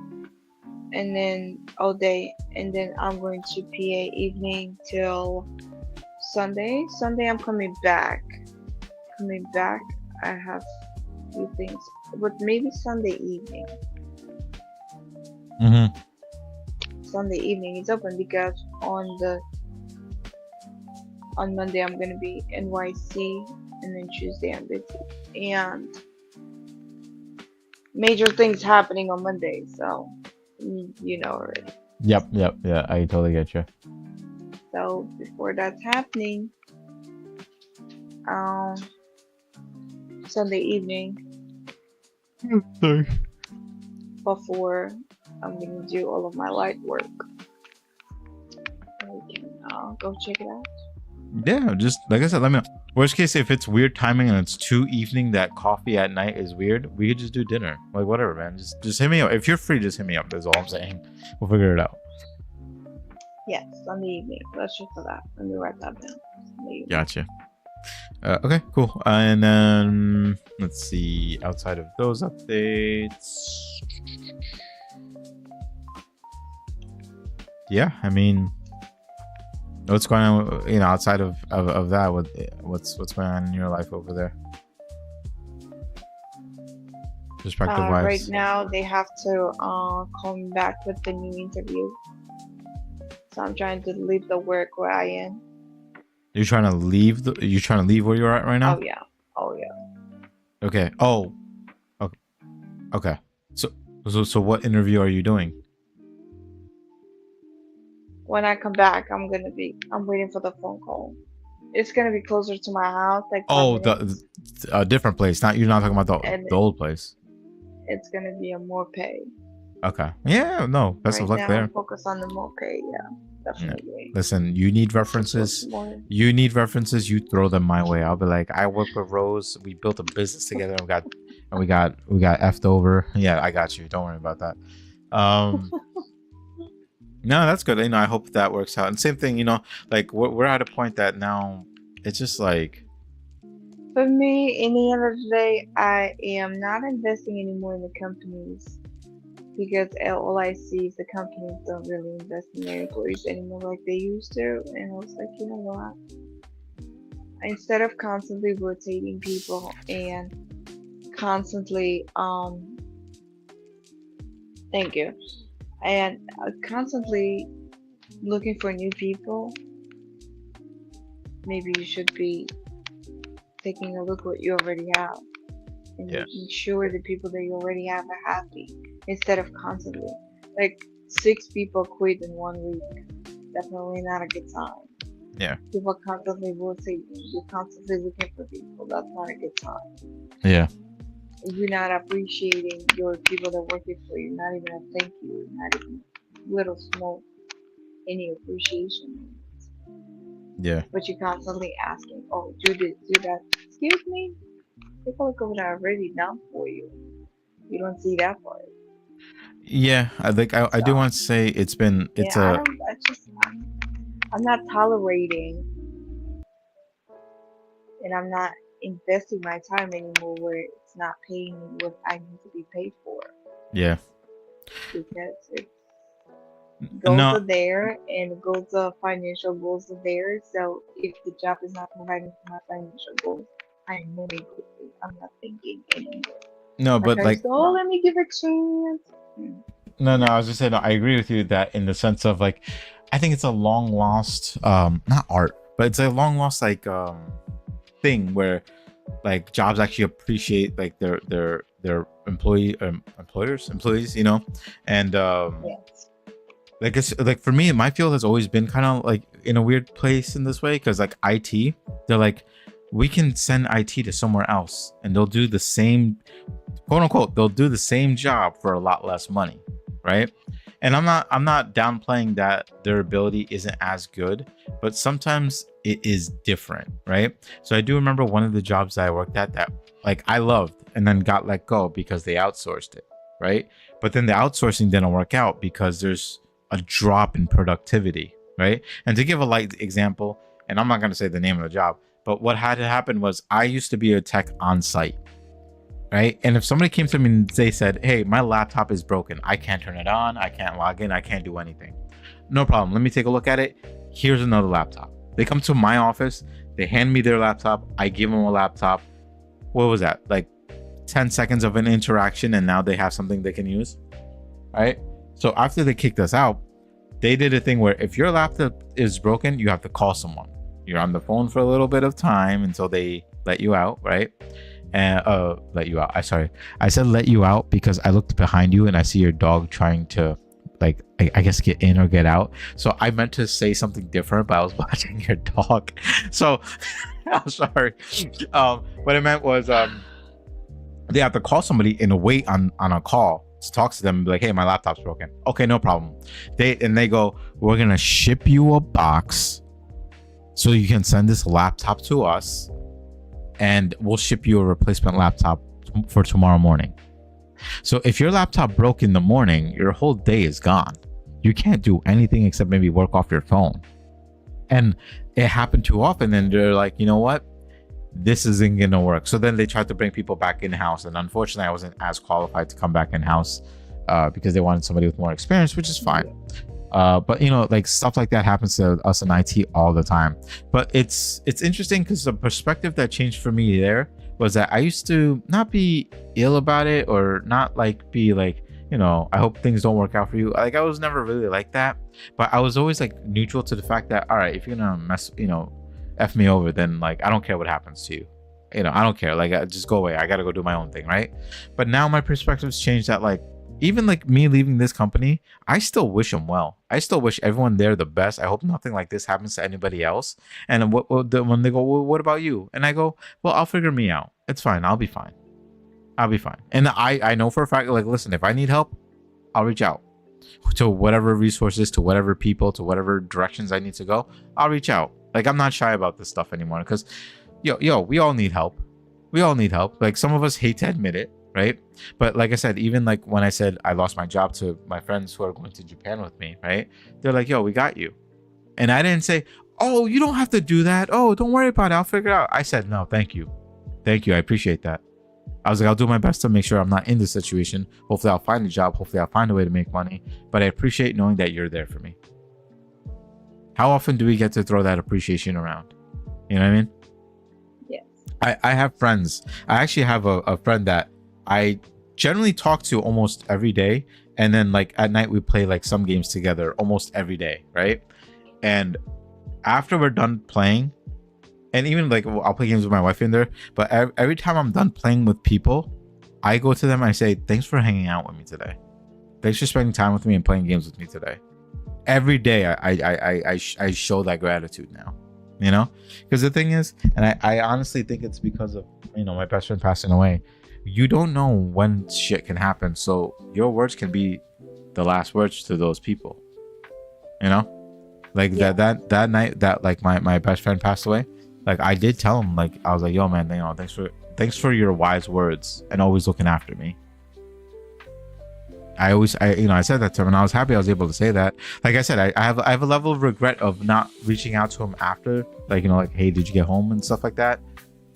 [SPEAKER 2] and then all day, and then I'm going to PA evening till Sunday. Sunday I'm coming back. I have a few things, but maybe Sunday evening.
[SPEAKER 1] Mm-hmm.
[SPEAKER 2] Sunday evening is open because on Monday I'm gonna be NYC, and then Tuesday I'm busy. And major things happening on Monday, so you know already.
[SPEAKER 1] Yep. Yeah, I totally get you.
[SPEAKER 2] So before that's happening, um, Sunday evening
[SPEAKER 1] Sorry.
[SPEAKER 2] before I'm gonna do all of my light work. We can go check it out.
[SPEAKER 1] Yeah, just like I said, let me know. Worst case, if it's weird timing and it's 2 evening, that coffee at night is weird, we could just do dinner. Like whatever, man. Just hit me up. If you're free, just hit me up. That's all I'm saying. We'll figure it out.
[SPEAKER 2] Yes, Sunday evening. Let's check for that. Let me write that down. Sunday evening.
[SPEAKER 1] Gotcha. Okay, cool. And then let's see. Outside of those updates, yeah, I mean, what's going on? You know, outside of that, what's going on in your life over there? Perspective wise.
[SPEAKER 2] Right now, they have to come back with the new interview. So I'm trying to leave the work where I am.
[SPEAKER 1] You're trying to leave. You're trying to leave where you're at right now.
[SPEAKER 2] Oh yeah.
[SPEAKER 1] Okay. Oh. Okay. Okay. So what interview are you doing?
[SPEAKER 2] When I come back, I'm waiting for the phone call. It's gonna be closer to my house, like 5 minutes.
[SPEAKER 1] A different place. You're not talking about the old place.
[SPEAKER 2] It's gonna be a more pay.
[SPEAKER 1] Okay. Yeah. No. Best of luck there.
[SPEAKER 2] Focus on the more pay. Yeah, definitely.
[SPEAKER 1] Yeah. Listen, you need references. You need references. You throw them my way. I'll be like, I work with Rose. We built a business together. We got effed over. Yeah, I got you. Don't worry about that. No, that's good. You know, I hope that works out. And same thing, you know, like we're at a point that now it's just like.
[SPEAKER 2] For me, in the end of the day, I am not investing anymore in the companies because all I see is the companies don't really invest in their employees anymore like they used to. And I was like, you know what? Instead of constantly rotating people and constantly, thank you. And constantly looking for new people, maybe you should be taking a look what you already have and making sure the people that you already have are happy instead of constantly like 6 people quit in 1 week. Definitely not a good sign.
[SPEAKER 1] Yeah.
[SPEAKER 2] People constantly rotating. You're constantly looking for people. That's not a good sign.
[SPEAKER 1] Yeah.
[SPEAKER 2] You're not appreciating your people that working for you. Not even a thank you. Not even little small any appreciation.
[SPEAKER 1] Yeah.
[SPEAKER 2] But you're constantly asking, oh, do this, do that. Excuse me? Take a look over that already done for you. You don't see that part.
[SPEAKER 1] Yeah, I do want to say
[SPEAKER 2] I'm not tolerating, and I'm not investing my time anymore where it's not paying me what I need to be paid for.
[SPEAKER 1] Yeah.
[SPEAKER 2] Because goals are there and financial goals are there. So if the job is not providing for my financial goals, I'm not thinking anymore.
[SPEAKER 1] No, but
[SPEAKER 2] let me give a chance.
[SPEAKER 1] No, I was just saying, I agree with you that in the sense of like, I think it's a long lost, not art, but it's a long lost like thing where like jobs actually appreciate like their employees, you know, and
[SPEAKER 2] yes.
[SPEAKER 1] Like it's like for me, my field has always been kind of like in a weird place in this way because like IT, they're like, we can send IT to somewhere else and they'll do the same, quote unquote, they'll do the same job for a lot less money, right? And I'm not downplaying that their ability isn't as good, but sometimes it is different, right? So I do remember one of the jobs that I worked at that like I loved and then got let go because they outsourced it, right? But then the outsourcing didn't work out because there's a drop in productivity, right? And to give a light example, and I'm not going to say the name of the job, but what had to happen was I used to be a tech on site, right? And if somebody came to me and they said, hey, my laptop is broken, I can't turn it on, I can't log in, I can't do anything. No problem, let me take a look at it. Here's another laptop. They come to my office, they hand me their laptop, I give them a laptop. What was that? Like 10 seconds of an interaction and now they have something they can use, right? So after they kicked us out, they did a thing where if your laptop is broken, you have to call someone. You're on the phone for a little bit of time until they let you out, right? And let you out. I said let you out because I looked behind you and I see your dog trying to, like, I guess get in or get out. So I meant to say something different, but I was watching your dog. So I'm sorry. What I meant was they have to call somebody and wait on a call to talk to them and be like, hey, my laptop's broken. Okay, no problem. They go, we're gonna ship you a box so you can send this laptop to us and we'll ship you a replacement laptop for tomorrow morning. So if your laptop broke in the morning, your whole day is gone. You can't do anything except maybe work off your phone. And it happened too often, and they're like, you know what? This isn't gonna work. So then they tried to bring people back in-house, and unfortunately I wasn't as qualified to come back in-house because they wanted somebody with more experience, which is fine. But you know, like stuff like that happens to us in IT all the time. But it's interesting because the perspective that changed for me there was that I used to not be ill about it, or not like be like, you know, I hope things don't work out for you. Like I was never really like that, but I was always like neutral to the fact that, all right, if you're gonna F me over, then like I don't care what happens to you. You know, I don't care. Like just go away. I gotta go do my own thing, right? But now my perspective's changed that like even like me leaving this company, I still wish them well. I still wish everyone there the best. I hope nothing like this happens to anybody else. And when they go, well, what about you? And I go, well, I'll figure me out. It's fine. I'll be fine. I'll be fine. And I know for a fact, like, listen, if I need help, I'll reach out to whatever resources, to whatever people, to whatever directions I need to go. I'll reach out. Like, I'm not shy about this stuff anymore because, yo, we all need help. We all need help. Like, some of us hate to admit it, right? But like I said, even like when I said I lost my job to my friends who are going to Japan with me, right? They're like, yo, we got you. And I didn't say, oh, you don't have to do that. Oh, don't worry about it. I'll figure it out. I said, no, thank you. Thank you. I appreciate that. I was like, I'll do my best to make sure I'm not in this situation. Hopefully I'll find a job. Hopefully I'll find a way to make money. But I appreciate knowing that you're there for me. How often do we get to throw that appreciation around? You know what I mean?
[SPEAKER 2] Yes.
[SPEAKER 1] I have friends. I actually have a friend that I generally talk to almost every day. And then like at night we play like some games together almost every day, right? And after we're done playing, and even like I'll play games with my wife in there, but every time I'm done playing with people, I go to them and I say, thanks for hanging out with me today. Thanks for spending time with me and playing games with me today. Every day I show that gratitude now, you know? Because the thing is, and I honestly think it's because of, you know, my best friend passing away. You don't know when shit can happen, so your words can be the last words to those people, you know? Like that night that like my best friend passed away, like I did tell him, like I was like, yo man, you know, thanks for your wise words and always looking after me. I said that to him, and I was happy I was able to say that. Like I said, I have a level of regret of not reaching out to him after, like, you know, like, hey, did you get home and stuff like that?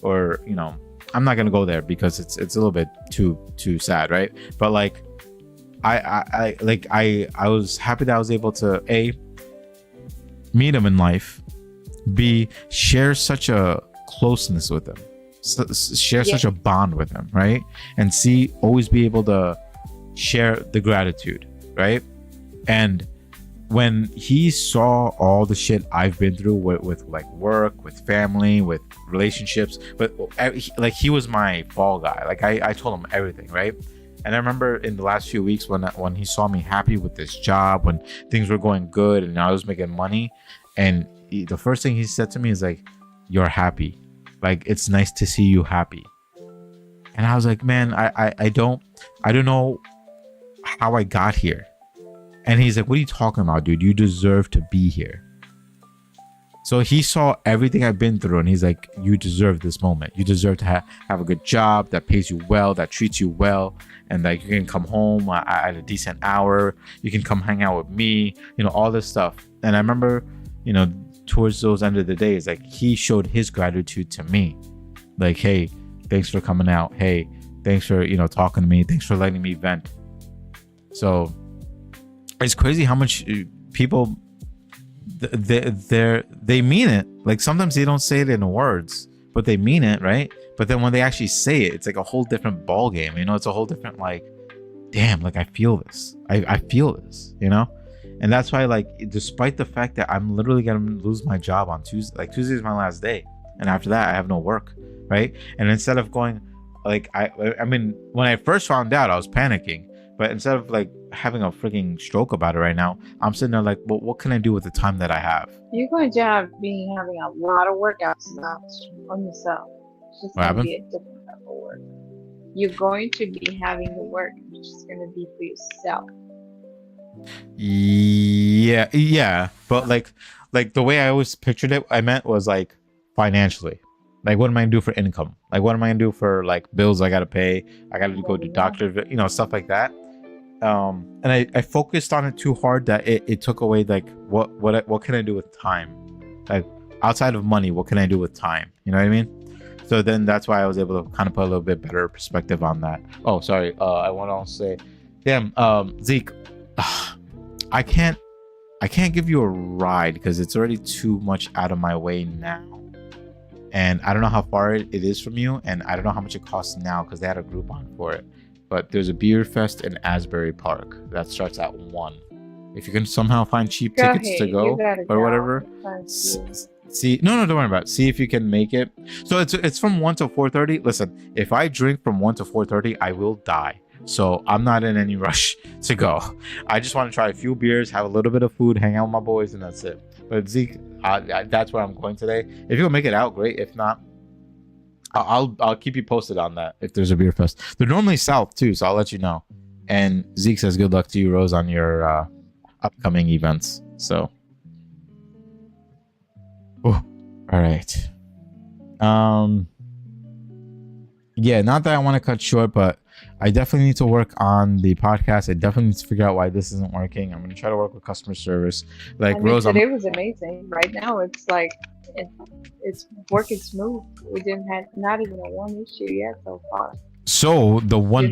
[SPEAKER 1] Or, you know, I'm not gonna go there because it's a little bit too sad, right? But like I was happy that I was able to A, meet him in life, B, share such a closeness with him, share such a bond with him, right? And C, always be able to share the gratitude, right? And when he saw all the shit I've been through with like work, with family, with relationships, but like he was my fall guy. Like I told him everything, right? And I remember in the last few weeks when he saw me happy with this job, when things were going good and I was making money, and the first thing he said to me is like, you're happy. Like, it's nice to see you happy. And I was like, man, I don't know how I got here. And he's like, what are you talking about, dude? You deserve to be here. So he saw everything I've been through, and he's like, you deserve this moment. You deserve to have a good job that pays you well, that treats you well, and like you can come home at a decent hour. You can come hang out with me, you know, all this stuff. And I remember, you know, towards those end of the days, like he showed his gratitude to me. Like, hey, thanks for coming out. Hey, thanks for, you know, talking to me. Thanks for letting me vent. So it's crazy how much people they mean it. Like sometimes they don't say it in words, but they mean it, right? But then when they actually say it, it's like a whole different ball game. You know, it's a whole different like, damn, like I feel this. I feel this, you know? And that's why, like, despite the fact that I'm literally gonna lose my job on Tuesday, like Tuesday is my last day, and after that I have no work, right? And instead of going, like, I mean, when I first found out, I was panicking, but instead of like having a freaking stroke about it right now, I'm sitting there like, well, what can I do with the time that I have?
[SPEAKER 2] You're going to having a lot of workouts now on yourself. It's just
[SPEAKER 1] What
[SPEAKER 2] going to
[SPEAKER 1] happened?
[SPEAKER 2] be a different type of work. You're going to be having the work, which is going to be for yourself.
[SPEAKER 1] Yeah, but like the way I always pictured it, I meant was like financially. Like, what am I gonna do for income? Like, what am I gonna do for like bills I gotta pay? I gotta go to doctor, you know, stuff like that. And I focused on it too hard that it took away like what can I do with time? Like, outside of money, what can I do with time? You know what I mean? So then that's why I was able to kind of put a little bit better perspective on that. Oh, sorry. I want to also say, damn, Zeke, I can't give you a ride because it's already too much out of my way now. And I don't know how far it is from you, and I don't know how much it costs now because they had a Groupon for it. But there's a beer fest in Asbury Park that starts at 1. If you can somehow find cheap tickets to go or whatever, see, no, don't worry about it. See if you can make it. So it's from 1 to 4:30. Listen, if I drink from 1 to 4:30, I will die. So I'm not in any rush to go. I just want to try a few beers, have a little bit of food, hang out with my boys, and that's it. But Zeke, that's where I'm going today. If you'll make it out, great. If not, I'll keep you posted on that if there's a beer fest. They're normally south too, so I'll let you know. And Zeke says good luck to you, Rose, on your upcoming events. So, all right. Yeah, not that I want to cut short, but I definitely need to work on the podcast. I definitely need to figure out why this isn't working. I'm going to try to work with customer service. Like, Rose,
[SPEAKER 2] today was amazing. Right now, it's like it's working smooth. We didn't have not even a one issue yet so far.
[SPEAKER 1] So the one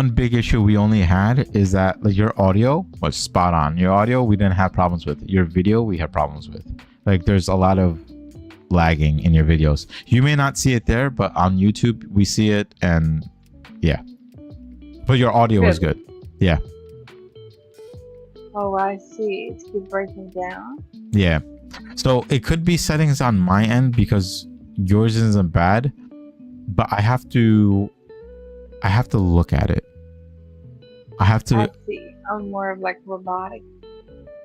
[SPEAKER 1] big issue we only had is that like your audio was spot on. Your audio we didn't have problems with. Your video we had problems with. Like, there's a lot of lagging in your videos. You may not see it there, but on YouTube we see it, and yeah. But your audio was good. Yeah.
[SPEAKER 2] Oh, I see. It's keep breaking down.
[SPEAKER 1] Yeah. So it could be settings on my end because yours isn't bad, but I have to look at it. I
[SPEAKER 2] see. I'm more of like robotic.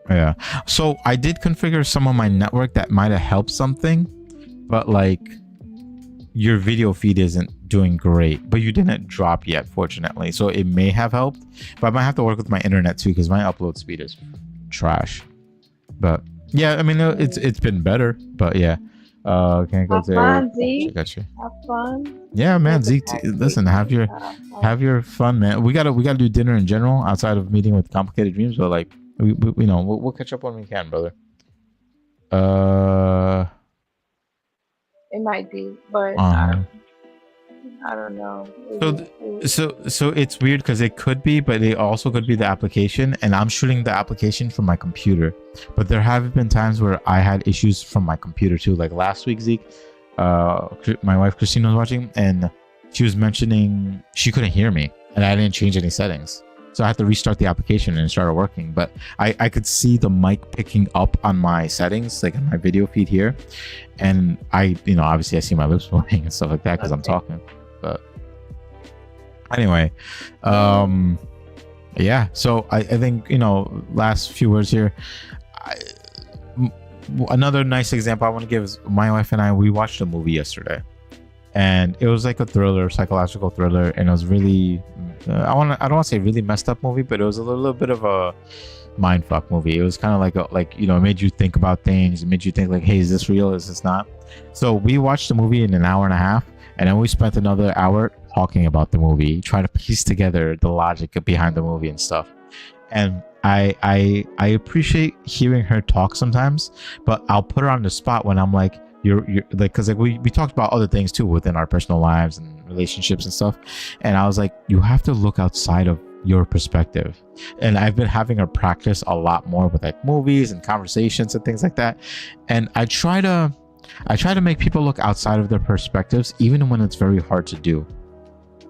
[SPEAKER 1] Yeah. So I did configure some of my network that might have helped something, but like your video feed isn't doing great, but you didn't drop yet, fortunately. So it may have helped, but I might have to work with my internet too because my upload speed is trash. But yeah, I mean, it's been better, but yeah. Can't go there.
[SPEAKER 2] Have fun, Zeke.
[SPEAKER 1] Got you.
[SPEAKER 2] Have fun.
[SPEAKER 1] Yeah, man. Zeke, listen, have your fun, man. We gotta do dinner in general outside of meeting with complicated dreams, but like we you know we'll catch up when we can, brother.
[SPEAKER 2] It might be, but I don't know.
[SPEAKER 1] So it's weird because it could be, but it also could be the application, and I'm shooting the application from my computer. But there have been times where I had issues from my computer too. Like last week, Zeke, my wife Christine was watching, and she was mentioning she couldn't hear me, and I didn't change any settings. So I had to restart the application and it started working. But I could see the mic picking up on my settings, like on my video feed here. And obviously I see my lips moving and stuff like that because I'm talking. But anyway, yeah. So I think, last few words here. Another nice example I want to give is my wife and we watched a movie yesterday. And it was like a thriller, psychological thriller, and it was really, I don't want to say really messed up movie, but it was a little bit of a mindfuck movie. It was kind of like it made you think about things. It made you think like, hey, is this real? Is this not? So we watched the movie in an hour and a half, and then we spent another hour talking about the movie, trying to piece together the logic behind the movie and stuff. And I appreciate hearing her talk sometimes, but I'll put her on the spot when I'm like, you're like, because like we talked about other things too within our personal lives and relationships and stuff, and I was like, you have to look outside of your perspective. And I've been having her practice a lot more with like movies and conversations and things like that, and I try to make people look outside of their perspectives even when it's very hard to do.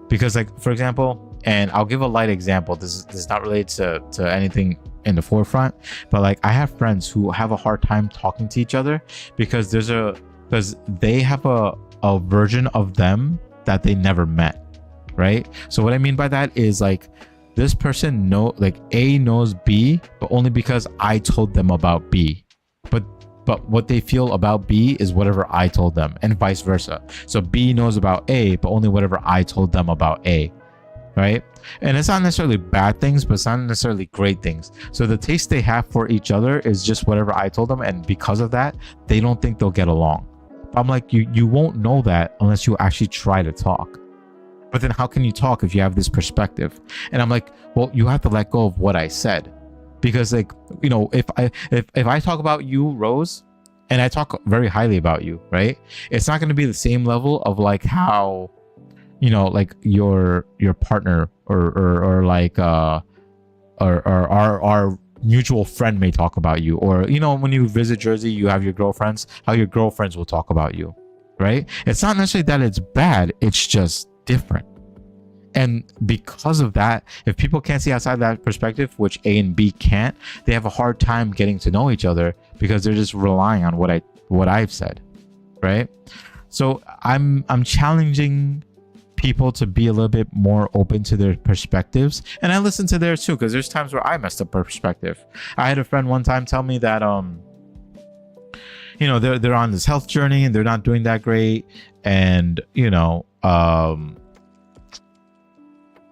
[SPEAKER 1] Because like, for example, And I'll give a light example. This is not related to anything in the forefront, but like I have friends who have a hard time talking to each other because they have a version of them that they never met, right? So what I mean by that is like this person like A knows B, but only because I told them about B. But what they feel about B is whatever I told them, and vice versa. So B knows about A, but only whatever I told them about A, right? And it's not necessarily bad things, but it's not necessarily great things. So the taste they have for each other is just whatever I told them, and because of that, they don't think they'll get along. I'm like, you won't know that unless you actually try to talk. But then how can you talk if you have this perspective? And I'm like, well, you have to let go of what I said. Because like, you know, if I talk about you, Rose, and I talk very highly about you, right? It's not going to be the same level of like how, you know, like your partner or like or our mutual friend may talk about you, or you know, when you visit Jersey, you have your girlfriends, how your girlfriends will talk about you, right? It's not necessarily that it's bad, it's just different. And because of that, if people can't see outside that perspective, which A and B can't, they have a hard time getting to know each other because they're just relying on what I've said, right? So I'm challenging people to be a little bit more open to their perspectives, and I listen to theirs too, because there's times where I messed up perspective. I had a friend one time tell me that you know, they're on this health journey and they're not doing that great, and you know,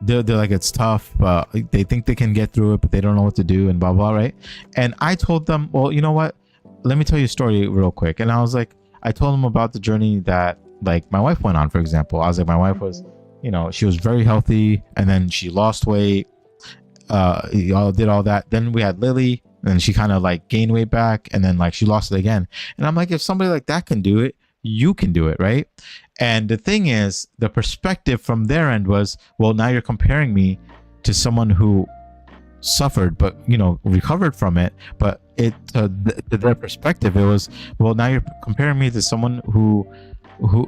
[SPEAKER 1] they're like, it's tough, but they think they can get through it, but they don't know what to do and blah blah, right? And I told them, well, you know what, let me tell you a story real quick. And I was like, I told them about the journey that like my wife went on. For example, I was like, my wife was, you know, she was very healthy, and then she lost weight, did all that. Then we had Lily, and she kind of like gained weight back, and then like she lost it again. And I'm like, if somebody like that can do it, you can do it, right? And the thing is, the perspective from their end was, well, now you're comparing me to someone who suffered but, you know, recovered from it. But to their perspective, it was, well, now you're comparing me to someone who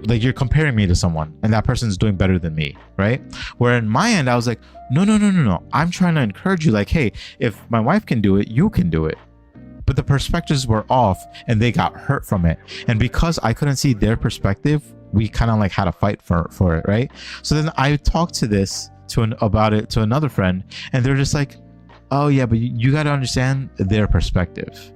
[SPEAKER 1] like, you're comparing me to someone and that person's doing better than me, right? Where in my end, I was like, no, I'm trying to encourage you, like, hey, if my wife can do it, you can do it. But the perspectives were off and they got hurt from it. And because I couldn't see their perspective, we kind of like had a fight for it, right? So then I talked about it to another friend, and they're just like, oh yeah, but you got to understand their perspective.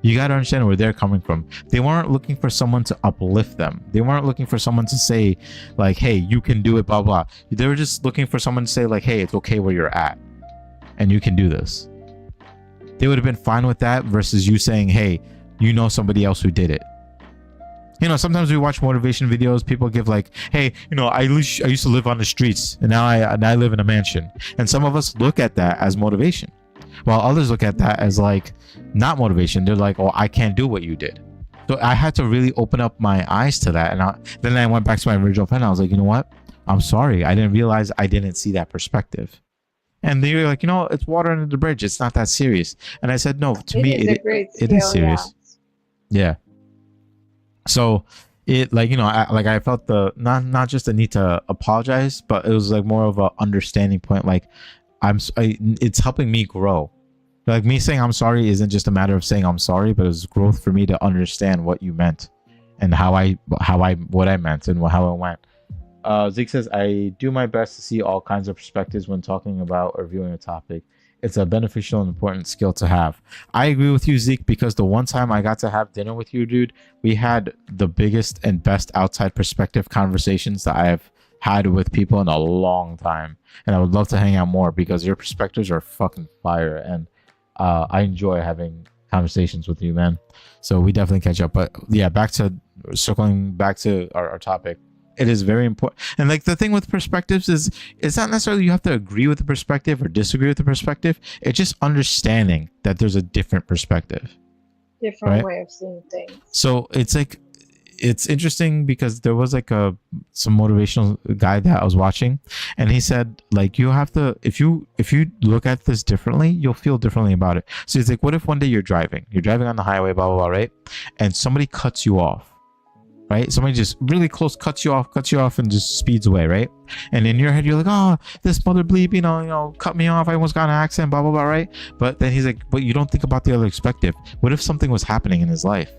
[SPEAKER 1] You got to understand where they're coming from. They weren't looking for someone to uplift them. They weren't looking for someone to say like, hey, you can do it, blah blah. They were just looking for someone to say like, hey, it's okay where you're at and you can do this. They would have been fine with that versus you saying, hey, you know somebody else who did it. You know, sometimes we watch motivation videos, people give like, hey, you know, I used to live on the streets and now I live in a mansion. And some of us look at that as motivation, while others look at that as like not motivation. They're like, oh, I can't do what you did. So I had to really open up my eyes to that. And then I went back to my original friend. I was like, you know what? I'm sorry. I didn't realize I didn't see that perspective. And they were like, you know, it's water under the bridge. It's not that serious. And I said, no, to me, it is serious. Yeah. So it, like, you know, I felt the not just the need to apologize, but it was like more of a understanding point. Like it's helping me grow. Like me saying I'm sorry isn't just a matter of saying I'm sorry, but it was growth for me to understand what you meant and what I meant and how it went. Zeke says, I do my best to see all kinds of perspectives when talking about or viewing a topic. It's a beneficial and important skill to have. I agree with you, Zeke, because the one time I got to have dinner with you, dude, we had the biggest and best outside perspective conversations that I have had with people in a long time. And I would love to hang out more because your perspectives are fucking fire. And I enjoy having conversations with you, man. So we definitely catch up. But yeah, circling back to our topic. It is very important. And like the thing with perspectives is, it's not necessarily you have to agree with the perspective or disagree with the perspective. It's just understanding that there's a different perspective.
[SPEAKER 2] Different way of seeing things. So
[SPEAKER 1] it's like, it's interesting because there was like some motivational guy that I was watching, and he said like, you have to, if you look at this differently, you'll feel differently about it. So it's like, what if one day you're driving on the highway, blah blah blah, right? And somebody cuts you off. right? Somebody just really close cuts you off and just speeds away, right? And in your head you're like, oh, this mother bleep, you know, cut me off, I almost got in an accident, blah blah blah, right? But then he's like, but you don't think about the other perspective. What if something was happening in his life?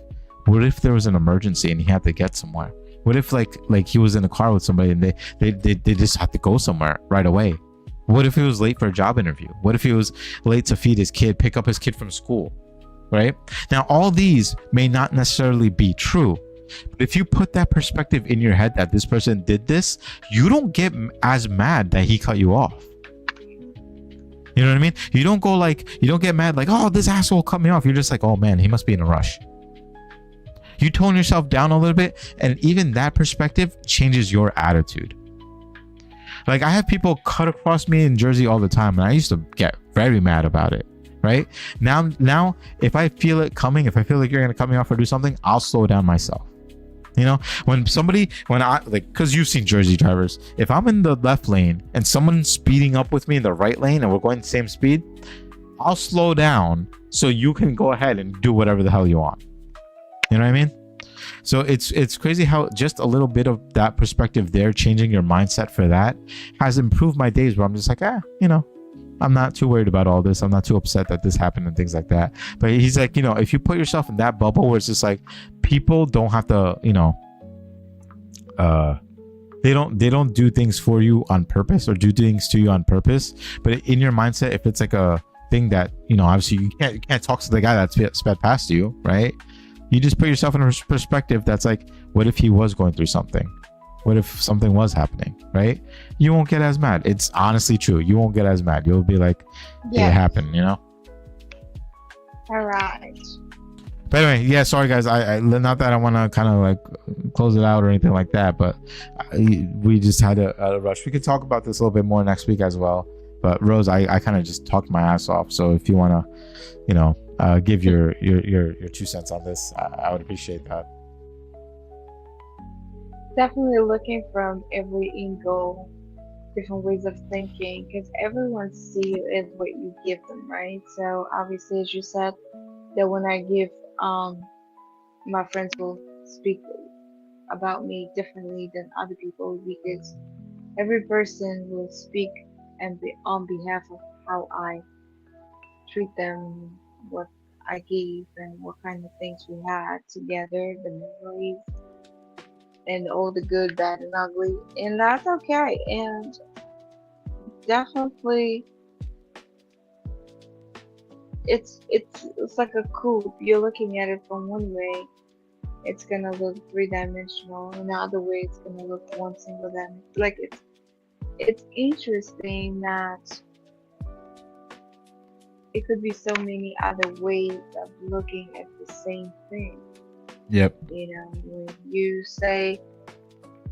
[SPEAKER 1] What if there was an emergency and he had to get somewhere? What if like he was in a car with somebody and they just had to go somewhere right away? What if he was late for a job interview? What if he was late to feed his kid, pick up his kid from school, right? Now, all these may not necessarily be true, but if you put that perspective in your head that this person did this, you don't get as mad that he cut you off. You know what I mean? You don't get mad like, oh, this asshole cut me off. You're just like, oh man, he must be in a rush. You tone yourself down a little bit, and even that perspective changes your attitude. Like, I have people cut across me in Jersey all the time, and I used to get very mad about it, right? Now, if I feel it coming, if I feel like you're gonna cut me off or do something, I'll slow down myself. You know, when I like, because you've seen Jersey drivers, if I'm in the left lane and someone's speeding up with me in the right lane and we're going the same speed, I'll slow down so you can go ahead and do whatever the hell you want. You know what I mean? So it's crazy how just a little bit of that perspective there, changing your mindset for that, has improved my days where I'm just like, you know, I'm not too worried about all this. I'm not too upset that this happened and things like that. But he's like, you know, if you put yourself in that bubble where it's just like, people don't have to, you know, they don't do things for you on purpose or do things to you on purpose. But in your mindset, if it's like a thing that, you know, obviously you can't talk to the guy that's sped past you, right? You just put yourself in a perspective that's like, what if he was going through something? What if something was happening, right? You won't get as mad. It's honestly true. You won't get as mad. You'll be like, yeah, it happened, you know?
[SPEAKER 2] All right.
[SPEAKER 1] But anyway, yeah, sorry guys. I not that I want to kind of like close it out or anything like that, but we just had a rush. We could talk about this a little bit more next week as well. But Rose, I kind of just talked my ass off. So if you want to, you know, give your 2 cents on this, I would appreciate that.
[SPEAKER 2] Definitely looking from every angle, different ways of thinking, because everyone sees you as what you give them, right? So obviously, as you said, that when I give, my friends will speak about me differently than other people, because every person will speak and be on behalf of how I treat them, what I gave, and what kind of things we had together, the memories, and all the good, bad, and ugly, and that's okay. And definitely, it's like a coupe. You're looking at it from one way, it's gonna look 3-dimensional. Another way, it's gonna look one single dimension. Like it's interesting that it could be so many other ways of looking at the same thing.
[SPEAKER 1] Yep.
[SPEAKER 2] You know, when you say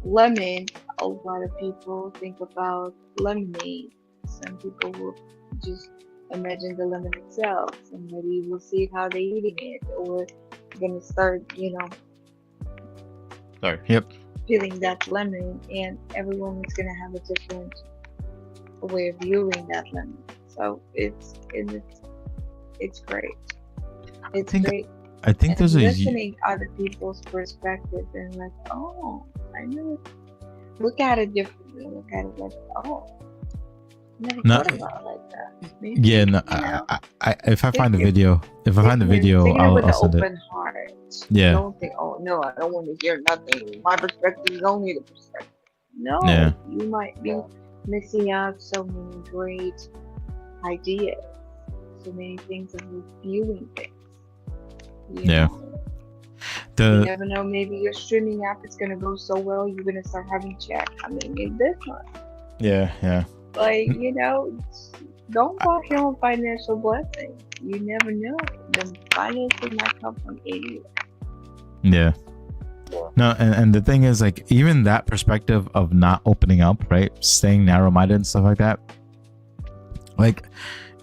[SPEAKER 2] lemon, a lot of people think about lemonade. Some people will just imagine the lemon itself. Somebody will see how they're eating it, or gonna start, you know,
[SPEAKER 1] Yep.
[SPEAKER 2] feeling that lemon, and everyone is gonna have a different way of viewing that lemon. So it's great. It's great.
[SPEAKER 1] I think there's
[SPEAKER 2] listening other people's perspective and like, oh, I never look at it differently. Look at it like, oh, never thought about it like that. Maybe,
[SPEAKER 1] yeah, no, I if I find the video, I'll send
[SPEAKER 2] open
[SPEAKER 1] it.
[SPEAKER 2] Heart.
[SPEAKER 1] Yeah.
[SPEAKER 2] Don't think, oh no, I don't want to hear nothing. My perspective is only the perspective. No,
[SPEAKER 1] Yeah.
[SPEAKER 2] you might be missing out so many great ideas, so many things of viewing things. You know? You never know, maybe your streaming app is gonna go so well, you're gonna start having chat coming in this one.
[SPEAKER 1] Yeah.
[SPEAKER 2] Like, you know, don't block your own financial blessing. You never know. The finances might come from anywhere.
[SPEAKER 1] Yeah. No, and the thing is, like, even that perspective of not opening up, right? Staying narrow-minded and stuff like that. Like,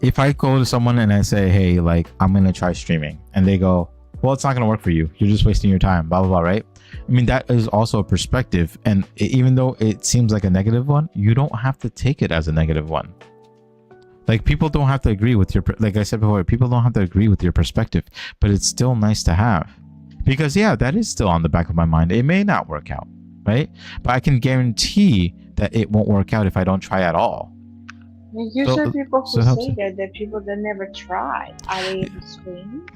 [SPEAKER 1] if I go to someone and I say, hey, like, I'm going to try streaming, and they go, well, it's not going to work for you. You're just wasting your time, blah, blah, blah, right? I mean, that is also a perspective. And even though it seems like a negative one, you don't have to take it as a negative one. Like, people don't have to agree with your, like I said before, people don't have to agree with your perspective, but it's still nice to have. because yeah, that is still on the back of my mind. It may not work out, right? But I can guarantee that it won't work out if I don't try at all.
[SPEAKER 2] Usually
[SPEAKER 1] So
[SPEAKER 2] people
[SPEAKER 1] so
[SPEAKER 2] who
[SPEAKER 1] it helps.
[SPEAKER 2] say that people that never tried, are they able to swing?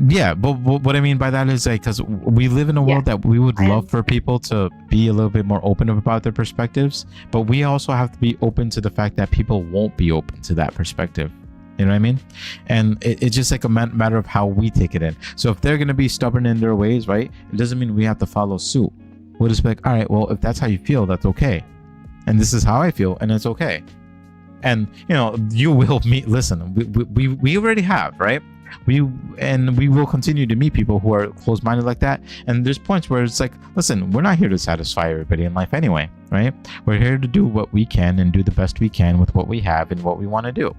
[SPEAKER 1] Yeah, but what I mean by that is like, because we live in a
[SPEAKER 2] Yeah,
[SPEAKER 1] world that we would
[SPEAKER 2] I
[SPEAKER 1] love for
[SPEAKER 2] understand.
[SPEAKER 1] people to be a little bit more open about their perspectives, but we also have to be open to the fact that people won't be open to that perspective. You know what I mean? And it's just like a matter of how we take it in. So if they're going to be stubborn in their ways, right, it doesn't mean we have to follow suit. We'll just be like, all right, well, if that's how you feel, that's okay. And this is how I feel, and it's okay. And you will meet. Listen, we already have, right? We will continue to meet people who are closed-minded like that. And there's points where it's like, listen, we're not here to satisfy everybody in life anyway, right? We're here to do what we can and do the best we can with what we have and what we want to do,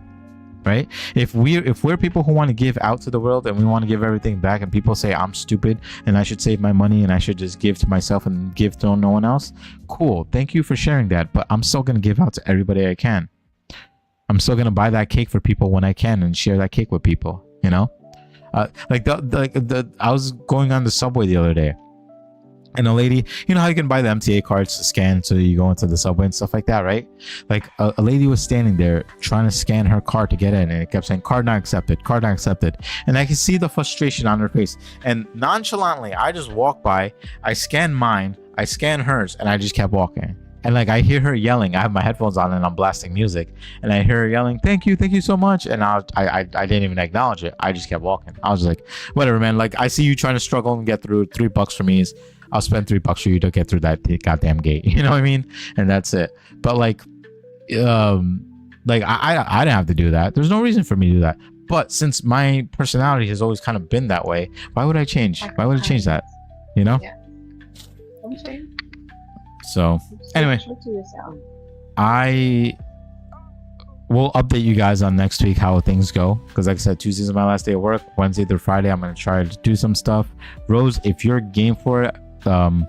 [SPEAKER 1] right? If we're people who want to give out to the world and we want to give everything back, and people say I'm stupid and I should save my money and I should just give to myself and give to no one else, cool, thank you for sharing that, but I'm still going to give out to everybody I can. I'm still gonna buy that cake for people when I can and share that cake with people. I was going on the subway the other day, and a lady, how you can buy the MTA cards to scan so you go into the subway and stuff like that, right? Like a lady was standing there trying to scan her card to get in, and it kept saying card not accepted, card not accepted, and I could see the frustration on her face. And nonchalantly, I just walked by, I scanned mine, I scanned hers, and I just kept walking. And like I hear her yelling. I have my headphones on and I'm blasting music, and I hear her yelling, "Thank you so much." And I didn't even acknowledge it. I just kept walking. I was like, "Whatever, man. Like I see you trying to struggle and get through. $3 for me is I'll spend $3 for you to get through that goddamn gate." You know what I mean? And that's it. But like I didn't have to do that. There's no reason for me to do that. But since my personality has always kind of been that way, why would I change? Why would I change that?
[SPEAKER 2] Yeah. Don't change.
[SPEAKER 1] So anyway, I will update you guys on next week how things go, because like I said, Tuesdays is my last day of work. Wednesday through Friday I'm going to try to do some stuff. Rose, if you're game for it, I'm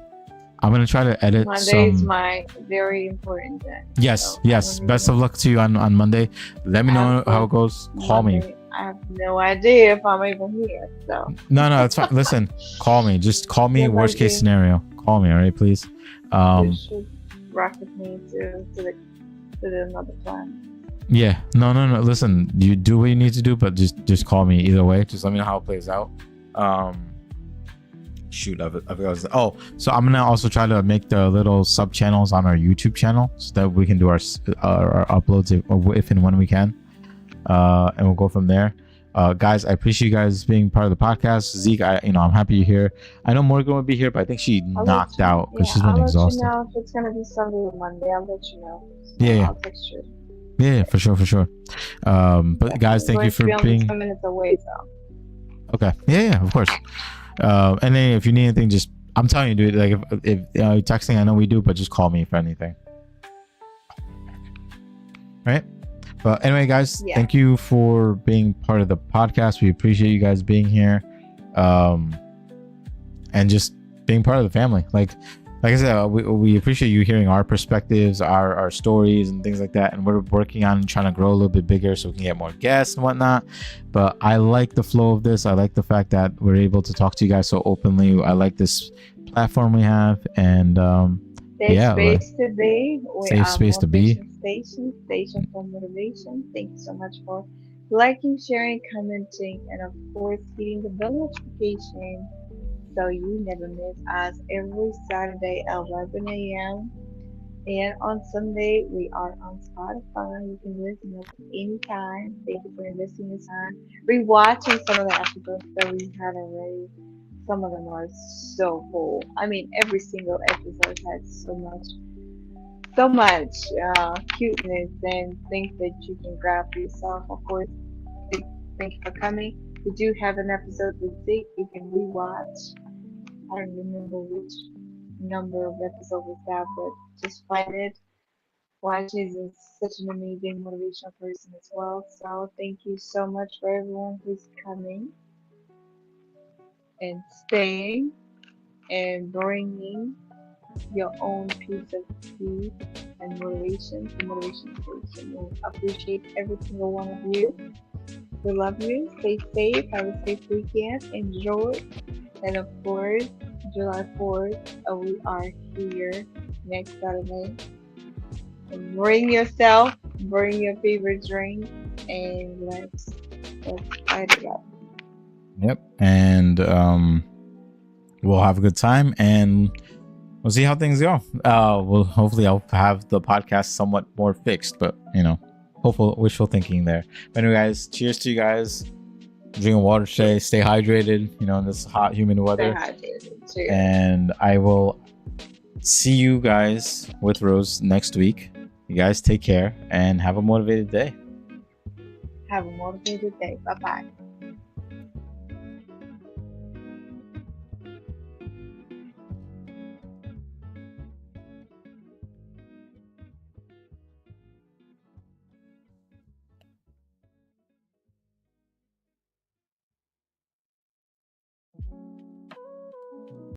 [SPEAKER 1] going to try to edit
[SPEAKER 2] Monday is my very important day.
[SPEAKER 1] Yes,
[SPEAKER 2] so
[SPEAKER 1] yes, best of luck to you on Monday. Let me know how it goes. Call me.
[SPEAKER 2] I have no idea if I'm even here, so
[SPEAKER 1] no, it's fine. Listen, call me, just call me. Worst case scenario, call me, all right, please.
[SPEAKER 2] You should rock with me to the another planet.
[SPEAKER 1] Yeah, no. Listen, you do what you need to do, but just call me either way. Just let me know how it plays out. Shoot, I forgot. Oh, so I'm gonna also try to make the little sub channels on our YouTube channel so that we can do our uploads if and when we can, and we'll go from there. Guys, I appreciate you guys being part of the podcast. Zeke, I'm happy you're here. I know Morgan will be here, but I think she knocked out because she's been exhausted.
[SPEAKER 2] I'll let you know if it's gonna be Sunday or Monday. I'll let you know.
[SPEAKER 1] Yeah.
[SPEAKER 2] I'll text you.
[SPEAKER 1] Yeah, for sure. But guys, thank you for being.
[SPEAKER 2] 10 minutes away, so.
[SPEAKER 1] Okay. Yeah, of course. And then if you need anything, just I'm telling you, dude. Like if texting, I know we do, but just call me for anything. Right. But anyway, guys, thank you for being part of the podcast. We appreciate you guys being here, and just being part of the family. Like I said, we appreciate you hearing our perspectives, our stories, and things like that. And we're working on trying to grow a little bit bigger so we can get more guests and whatnot. But I like the flow of this. I like the fact that we're able to talk to you guys so openly. I like this platform we have, and
[SPEAKER 2] safe space to be.
[SPEAKER 1] Safe space to be.
[SPEAKER 2] Station for motivation. Thank you so much for liking, sharing, commenting, and of course hitting the bell notification so you never miss us every Saturday at 11 a.m. And on Sunday we are on Spotify. You can listen at any time. Thank you for investing this time. Rewatching some of the episodes that we had already. Some of them are so full. I mean, every single episode has so much cuteness and things that you can grab for yourself. Of course, thank you for coming. We do have an episode with Zeke. You can rewatch. I don't remember which number of episode was that, but just find it. Watch it. He's such an amazing motivational person as well. So thank you so much for everyone who's coming and staying and bringing your own piece of peace and motivation to motivation station. We appreciate every single one of you. We love you. Stay safe. Have a safe weekend. Enjoy. And of course, July 4th, we are here next Saturday. Bring yourself, bring your favorite drink, and let's fight it up.
[SPEAKER 1] Yep. And we'll have a good time, and we'll see how things go. Well, hopefully I'll have the podcast somewhat more fixed, but hopeful, wishful thinking there. But anyway, guys, cheers to you guys. Drinking water today. Stay hydrated. In this hot, humid weather.
[SPEAKER 2] Stay hydrated. Cheers.
[SPEAKER 1] And I will see you guys with Rose next week. You guys take care and have a motivated day.
[SPEAKER 2] Have a motivated day. Bye bye.